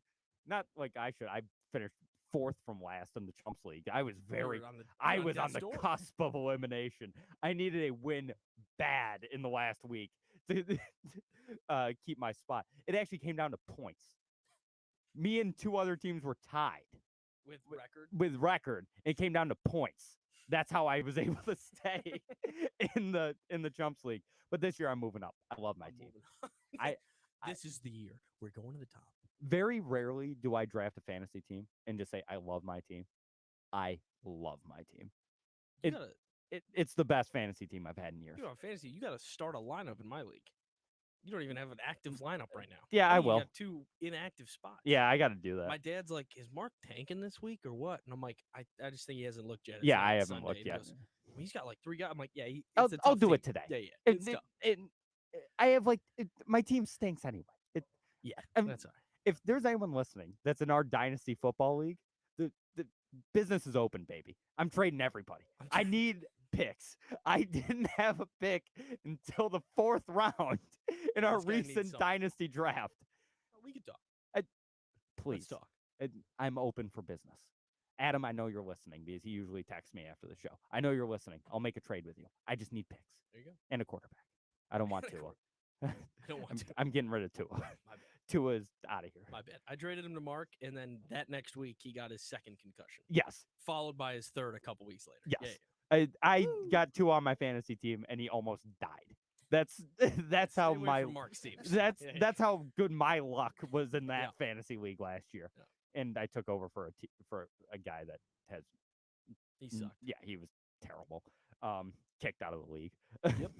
Not like I should. I finished 4th from last in the Champs League. I was you were very. on the- I on was on death's the door. cusp of elimination. I needed a win bad in the last week to keep my spot. It actually came down to points. Me and 2 other teams were tied with record. with record. It came down to points. That's how I was able to stay in the Chumps League. But this year I'm moving up. I love my I'm team. moving on. I- This is the year we're going to the top. Very rarely do I draft a fantasy team and just say I love my team. I love my team. You It- gotta, It's the best fantasy team I've had in years. you know, fantasy. You got to start a lineup in my league. You don't even have an active lineup right now. Yeah, Now I you will. got 2 inactive spots. Yeah, I got to do that. My dad's like, "Is Mark tanking this week or what?" And I'm like, "I just think he hasn't looked yet." It's Yeah, not I on haven't Sunday." looked And he yet. goes, "Well, he's got like 3 guys." I'm like, "Yeah, I'll- it's a I'll tough do it team. today. Yeah, yeah, It- it's it- tough. I have my team stinks anyway. Yeah, I'm- that's all right. If there's anyone listening that's in our dynasty football league, the business is open, baby. I'm trading everybody. I need picks. I didn't have a pick until the 4th round in our This guy needs recent something. dynasty draft. We can talk. Please, Let's talk. I'm open for business. Adam, I know you're listening because he usually texts me after the show. I know you're listening. I'll make a trade with you. I just need picks There you go. and a quarterback. I don't want And a Tua. I don't want to. I'm getting rid of Tua. My bad. Tua's out of here. My bad. I traded him to Mark, and then that next week he got his 2nd concussion, Yes. followed by his 3rd a couple weeks later. Yes. Yeah, I Woo. got Tua on my fantasy team and he almost died. That's that's Stay how away my from Mark's teams. that's Yeah, yeah. that's how good my luck was in that Yeah. fantasy league last year. Yeah. And I took over for a guy that has He sucked. yeah, he was terrible. Kicked out of the league. Yep.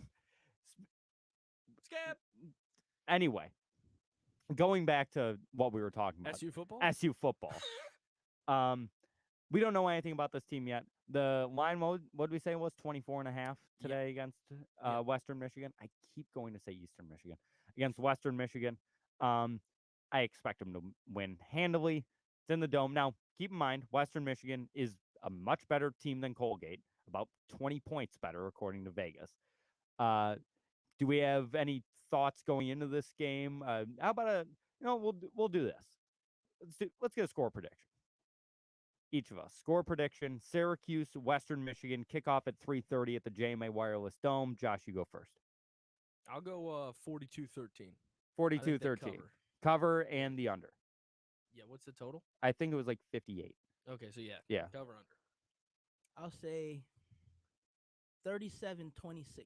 Skip. Anyway, going back to what we were talking about. SU football. SU football. We don't know anything about this team yet. The line, what did we say it was 24.5 today against Western Michigan? I keep going to say Eastern Michigan. Against Western Michigan. I expect them to win handily. It's in the Dome. Now, keep in mind, Western Michigan is a much better team than Colgate, about 20 points better, according to Vegas. Do we have any thoughts going into this game? How about we'll do this. Let's get a score prediction. Each of us. Score prediction, Syracuse, Western Michigan, kickoff at 3:30 at the JMA Wireless Dome. Josh, you go first. I'll go 42-13. 42-13. Cover and the under. Yeah, what's the total? I think it was like 58. Okay, so Yeah. Cover under. I'll say 37-26.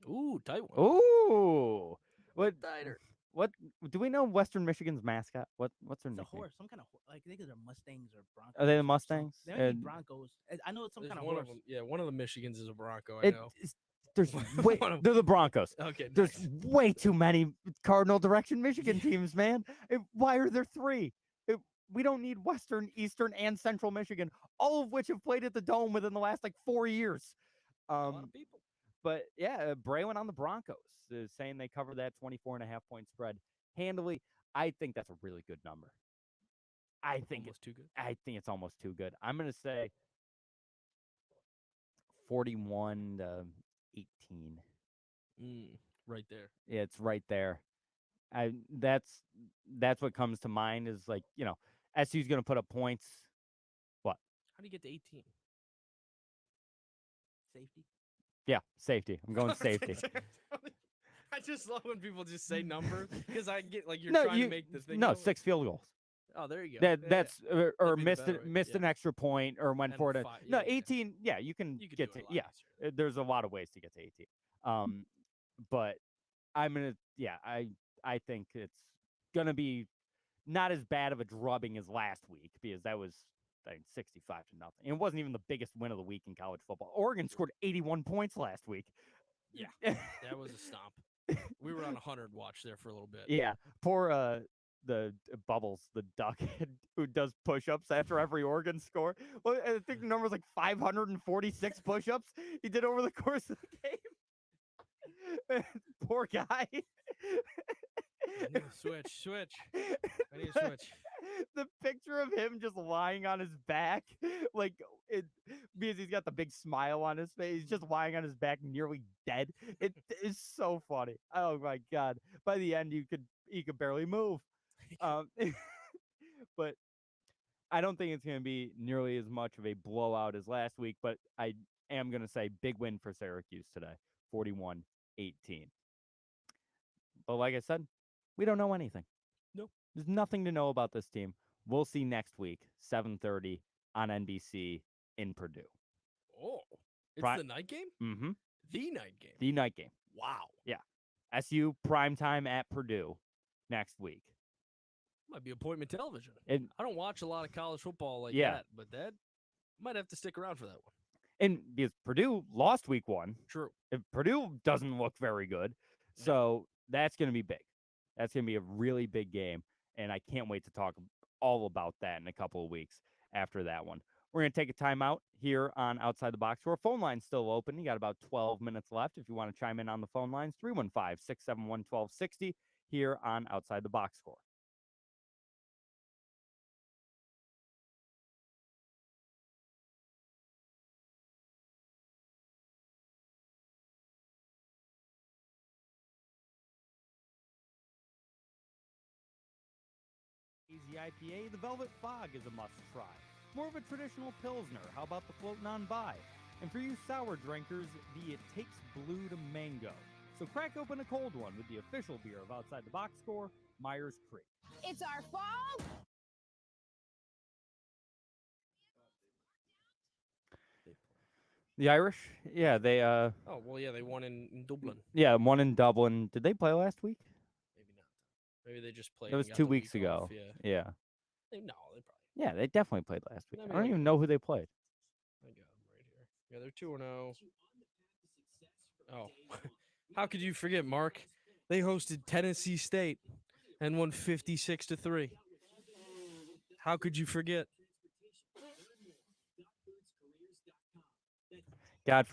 Ooh, tight one. Ooh. What Tighter. What do we know Western Michigan's mascot? What's their It's a nickname? horse, some kind of like I think they're Mustangs or Broncos. Are they the or something. Mustangs? They might be And Broncos. I know it's some There's kind of one horse. of them. Yeah, one of the Michigans is a Bronco. I know. There's way, One of- they're the Broncos. Okay, There's nice. way too many Cardinal direction Michigan teams, man. Why are there 3? We don't need Western, Eastern, and Central Michigan, all of which have played at the Dome within the last 4 years. A lot of people. But yeah, Bray went on the Broncos, saying they covered that 24.5 point spread handily. I think that's a really good number. I think Almost too good. I think it's almost too good. I'm going to say 41-18. Right there. Yeah, it's right there. That's what comes to mind is SU's going to put up points. What? How do you get to 18? Safety. Yeah, safety. I'm going safety. I just love when people just say numbers because I get you're No, trying to make the thing. No, go. 6 field goals. Oh, there you go. That's or That'd be the missed better way, missed an extra point or went And for it. 5, No, yeah, yeah. 18. Yeah, you can You could get do to. it a lot Yeah, easier. there's a lot of ways to get to 18. But I'm gonna. Yeah, I think it's gonna be not as bad of a drubbing as last week because that was 65-0. And it wasn't even the biggest win of the week in college football. Oregon scored 81 points last week. Yeah, that was a stomp. We were on 100 watch there for a little bit. Yeah, poor the Bubbles, the duck who does push-ups after every Oregon score. Well, I think the number was 546 push-ups he did over the course of the game. Poor guy. I need to switch. I need to switch. The picture of him just lying on his back, because he's got the big smile on his face. He's just lying on his back, nearly dead. It is so funny. Oh my god! By the end, he could barely move. But I don't think it's going to be nearly as much of a blowout as last week. But I am going to say big win for Syracuse today, 41-18. But like I said, we don't know anything. Nope. There's nothing to know about this team. We'll see next week, 7:30 on NBC in Purdue. Oh, it's Pri- the night game? Mm-hmm. The night game. The night game. Wow. SU primetime at Purdue next week. Might be appointment television. And I don't watch a lot of college football like Yeah. that, but that might have to stick around for that one. and because Purdue lost week 1, True. if Purdue doesn't look very good, so that's going to be big. That's going to be a really big game, and I can't wait to talk all about that in a couple of weeks after that one. We're going to take a timeout here on Outside the Box. Our phone line's still open. You got about 12 minutes left if you want to chime in on the phone lines. 315-671-1260 here on Outside the Box Score. Easy IPA, the Velvet Fog is a must try. More of a traditional Pilsner, how about the floating on by? And for you sour drinkers, the It Takes Blue to Mango. So crack open a cold one with the official beer of Outside the Box Score, Myers Creek. It's our fall. The Irish? Yeah, they Oh, well, yeah, they won in Dublin. yeah, one in Dublin. Did they play last week? Maybe not. Maybe they just played. It was and got 2 the weeks week ago. off, Yeah. Yeah. No, they probably. Yeah, they definitely played last week. I I mean, don't like- even know who they played. I got them right here. Yeah, they're 2-0. Oh, how could you forget, Mark? They hosted Tennessee State and won 56-3. How could you forget? God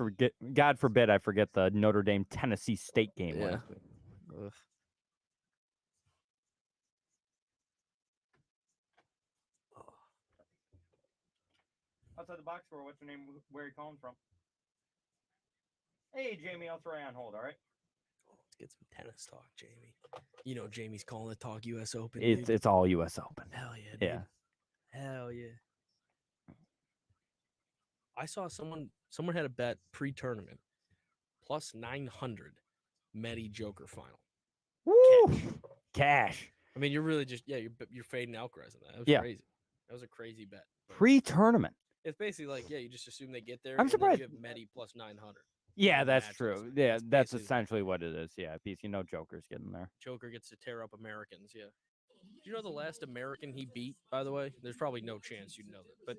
forbid I forget the Notre Dame Tennessee State game Yeah. last week. Ugh. Outside the box score, what's your name? Where are you calling from? Hey, Jamie, I'll throw you on hold, all right? Let's get some tennis talk, Jamie. You know Jamie's calling the talk U.S. Open. It's all U.S. Open. Hell yeah, dude. Yeah. Hell yeah. I saw someone had a bet pre-tournament plus 900 Medi Joker final. Woo! Cash. I mean, you're really just you're fading Alcaraz in that. That was Yeah. crazy. That was a crazy bet. Pre-tournament. It's basically like you just assume they get there. I'm and surprised. then you have Medi plus 900. Yeah, in the that's matches. true. Yeah, It's that's basically- essentially what it is. Yeah, piece. You know, Joker's getting there. Joker gets to tear up Americans. Yeah. Do you know the last American he beat? By the way, there's probably no chance you'd know that, but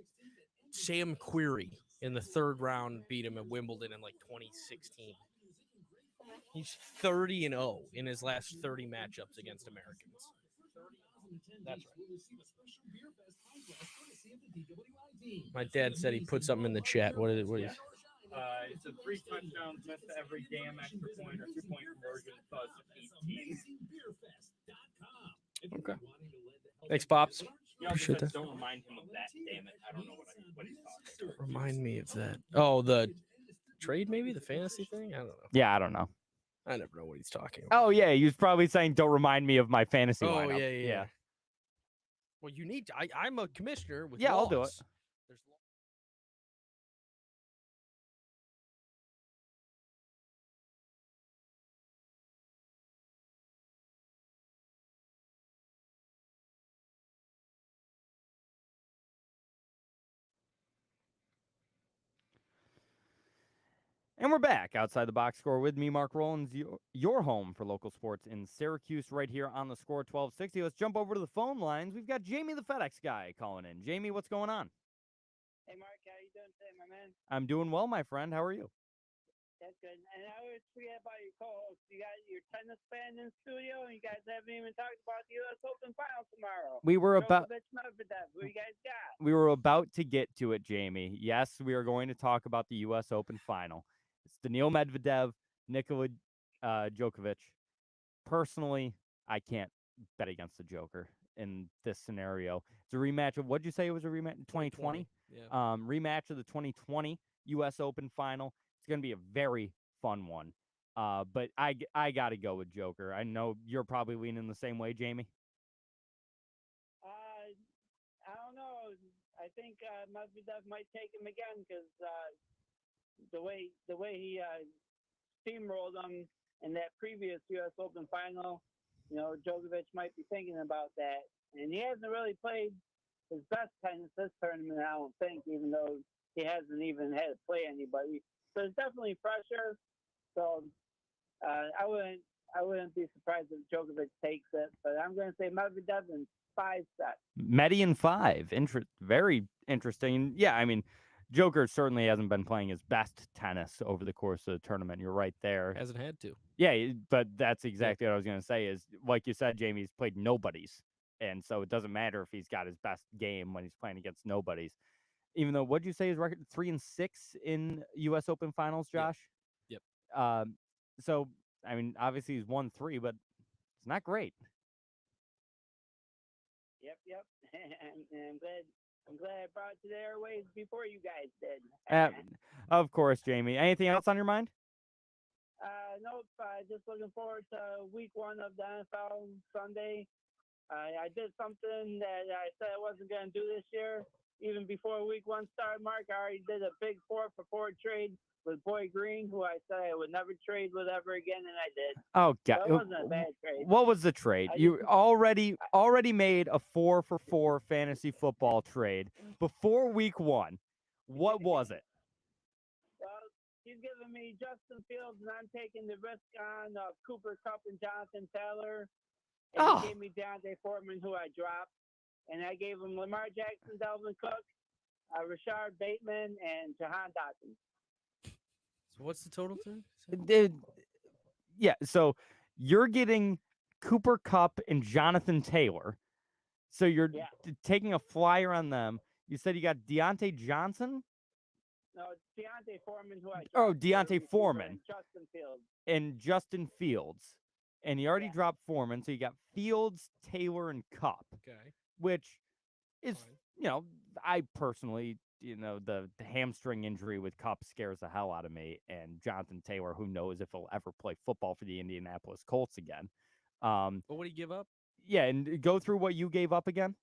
Sam Querrey in the third round beat him at Wimbledon in like 2016. He's 30-0 in his last 30 matchups against Americans. That's right. My dad said he put something in the chat. What is it? What is? It's a 3 touchdowns, missed every damn extra point or 2-point conversion, plus 18. Okay. Thanks, Pops. You also Appreciate said, that. don't remind him of that. Damn it, I don't know what he's talking about. Remind me of that. Oh, the trade, maybe the fantasy thing. I don't know. Yeah, I don't know. I never know what he's talking about. Oh yeah, he was probably saying, "Don't remind me of my fantasy Oh lineup." yeah. Well, you need. I'm a commissioner with. Yeah, I'll do it. laws. There's law- And we're back outside the box score with me, Mark Rowlands, your home for local sports in Syracuse, right here on the Score 1260. Let's jump over to the phone lines. We've got Jamie, the FedEx guy, calling in. Jamie, what's going on? Hey, Mark, how you doing today, my man? I'm doing well, my friend. How are you? That's good. And I always forget about your co-host. You got your tennis fan in studio, and you guys haven't even talked about the U.S. Open final tomorrow. We were about Djokovic, Medvedev. Who you guys got? we were about to get to it, Jamie. Yes, we are going to talk about the U.S. Open final. It's Daniil Medvedev, Nikola Djokovic. Personally, I can't bet against the Joker in this scenario. It's a rematch of, what'd you say it was a rematch? 2020? Yeah. Rematch of the 2020 U.S. Open final. It's going to be a very fun one. But I got to go with Joker. I know you're probably leaning the same way, Jamie. I don't know. I think Medvedev might take him again because the way he steamrolled him in that previous U.S. Open final, Djokovic might be thinking about that. And he hasn't really played his best tennis this tournament, I don't think, even though he hasn't even had to play anybody. So there's definitely pressure. So I wouldn't be surprised if Djokovic takes it. But I'm going to say Medvedev in 5 sets. Medi in 5. Very interesting. Yeah, I mean, Joker certainly hasn't been playing his best tennis over the course of the tournament. You're right there. Hasn't had to. Yeah, but that's exactly what I was going to say is, like you said, Jamie's played nobodies. And so it doesn't matter if he's got his best game when he's playing against nobodies. Even though, what'd you say his record? 3-6 in U.S. Open finals, Josh? Yep. So, I mean, obviously he's won 3, but it's not great. Yep. And I'm glad I brought it to the airways before you guys did. Of course, Jamie. Anything else on your mind? Nope. Just looking forward to week 1 of the NFL Sunday. I did something that I said I wasn't going to do this year. Even before week 1 started, Mark, I already did a big 4-for-4 trade with Boy Green, who I said I would never trade with ever again, and I did. Oh, God. That wasn't a bad trade. What was the trade? You already made a 4-for-4 fantasy football trade before week 1. What was it? Well, he's giving me Justin Fields, and I'm taking the risk on Cooper Kupp and Jonathan Taylor. And he gave me Deontay Foreman, who I dropped. And I gave him Lamar Jackson, Dalvin Cook, Rashard Bateman, and Jahan Dotson. So what's the total thing? Yeah, so you're getting Cooper Cup and Jonathan Taylor. So you're Yeah. taking a flyer on them. You said you got Deontay Johnson? No, it's Deontay Foreman, who I Oh, dropped for Deontay receiver, Foreman. and Justin Fields. And Justin Fields. And you already Yeah. dropped Foreman, so you got Fields, Taylor, and Cup, Okay. which is, Fine. I personally, the hamstring injury with Cup scares the hell out of me. And Jonathan Taylor, who knows if he'll ever play football for the Indianapolis Colts again. But what do you give up? Yeah, and go through what you gave up again.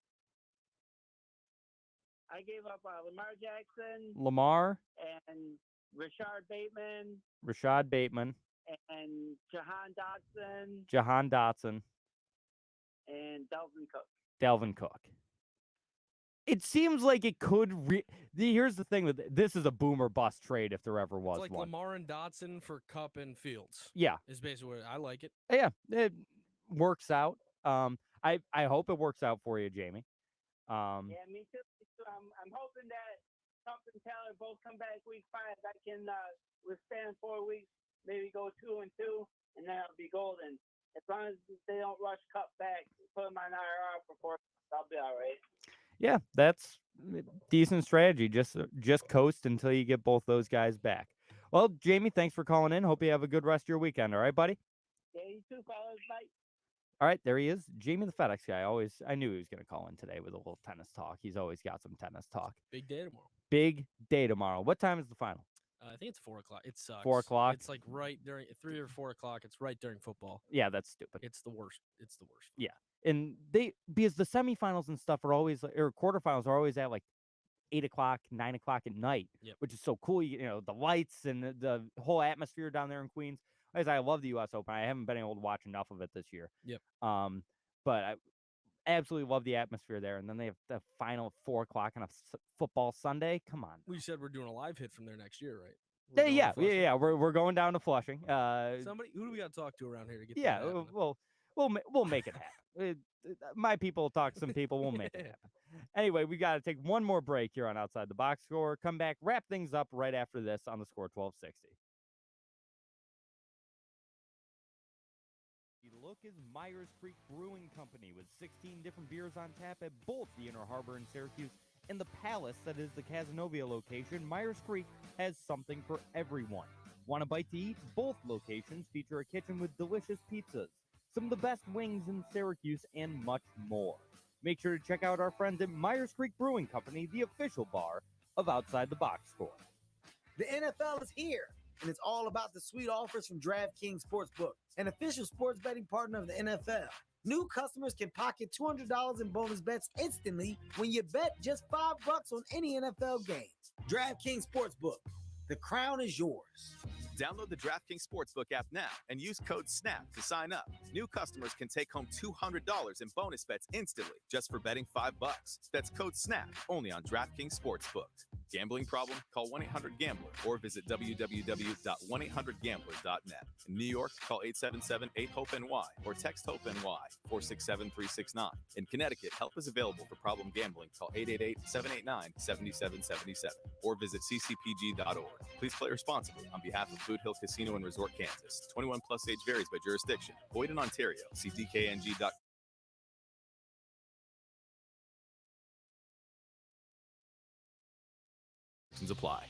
I gave up Lamar Jackson Lamar, and Rashard Bateman Rashad Bateman, and Jahan Dotson, and Dalvin Cook. Dalvin Cook. It seems like it could. Here's the thing with this is a boom or bust trade if there ever was It's like one. Lamar and Dotson for Cup and Fields. Yeah, Is basically what I like it. yeah, it works out. I hope it works out for you, Jamie. Yeah, me too. I'm hoping that Trump and Taylor both come back week 5. I can withstand 4 weeks, maybe go 2-2, and then I'll be golden. As long as they don't rush Cup back, put him on IR for 4 weeks, I'll be all right. Yeah, that's decent strategy. Just coast until you get both those guys back. Well, Jamie, thanks for calling in. Hope you have a good rest of your weekend. All right, buddy. Yeah, you too, fellas. Bye. All right, there he is, Jamie the FedEx guy. I knew he was going to call in today with a little tennis talk. He's always got some tennis talk. Big day tomorrow. Big day tomorrow. What time is the final? I think it's 4 o'clock. It sucks. 4 o'clock? It's like right during 3 or 4 o'clock. It's right during football. Yeah, that's stupid. It's the worst. It's the worst. Yeah, and because the semifinals and stuff are always, or quarterfinals are always at like 8 o'clock, 9 o'clock at night, Yep. which is so cool. The lights and the whole atmosphere down there in Queens. As I love the U.S. Open. I haven't been able to watch enough of it this year. Yep. But I absolutely love the atmosphere there. And then they have the final at 4 o'clock on a football Sunday. Come on. We said we're doing a live hit from there next year, right? Yeah. We're going down to Flushing. Somebody, who do we got to talk to around here to get? Yeah, that happening? we'll make it happen. My people will talk to some people. We'll make it happen. Anyway, we got to take one more break here on Outside the Box Score. Come back, wrap things up right after this on the Score 1260. Look is Myers Creek Brewing Company with 16 different beers on tap at both the Inner Harbor in Syracuse and the Palace that is the Cazenovia location. Myers Creek has something for everyone. Want a bite to eat? Both locations feature a kitchen with delicious pizzas, some of the best wings in Syracuse, and much more. Make sure to check out our friends at Myers Creek Brewing Company, the official bar of Outside the Box Score. The NFL is here, and it's all about the sweet offers from DraftKings Sportsbook, an official sports betting partner of the NFL. New customers can pocket $200 in bonus bets instantly when you bet just $5 on any NFL game. DraftKings Sportsbook. The crown is yours. Download the DraftKings Sportsbook app now and use code SNAP to sign up. New customers can take home $200 in bonus bets instantly just for betting $5. That's code SNAP only on DraftKings Sportsbook. Gambling problem? Call 1-800-GAMBLER or visit www.1800gambler.net. In New York, call 877-8-HOPE-NY or text HOPE-NY 467-369. In Connecticut, help is available for problem gambling. Call 888-789-7777 or visit ccpg.org. Please play responsibly on behalf of Boot Hill Casino and Resort, Kansas. 21 plus age varies by jurisdiction. Void in Ontario. See dkng.com. Apply.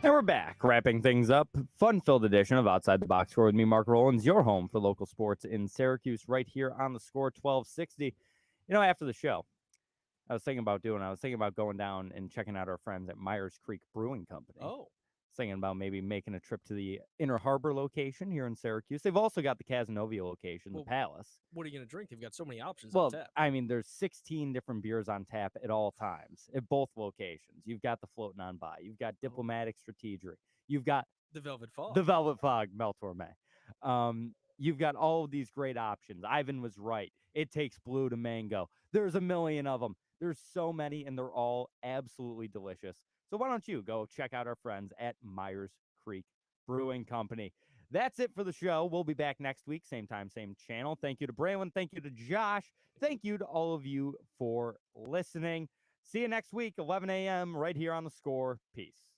And we're back, wrapping things up. Fun-filled edition of Outside the Box Score with me, Mark Rowlands, your home for local sports in Syracuse, right here on the Score 1260. After the show, I was thinking about going down and checking out our friends at Myers Creek Brewing Company. Oh. Thinking about maybe making a trip to the Inner Harbor location here in Syracuse. They've also got the Cazenovia location, the Palace. What are you going to drink? They've got so many options Well, on tap. I mean, there's 16 different beers on tap at all times at both locations. You've got the Floating on By. You've got Diplomatic Strategery. You've got The Velvet Fog. the Velvet Fog, Mel Torme. You've got all of these great options. Ivan was right. It takes blue to mango. There's a million of them. There's so many, and they're all absolutely delicious. So why don't you go check out our friends at Myers Creek Brewing Company? That's it for the show. We'll be back next week, same time, same channel. Thank you to Braylon. Thank you to Josh. Thank you to all of you for listening. See you next week, 11 a.m. right here on The Score. Peace.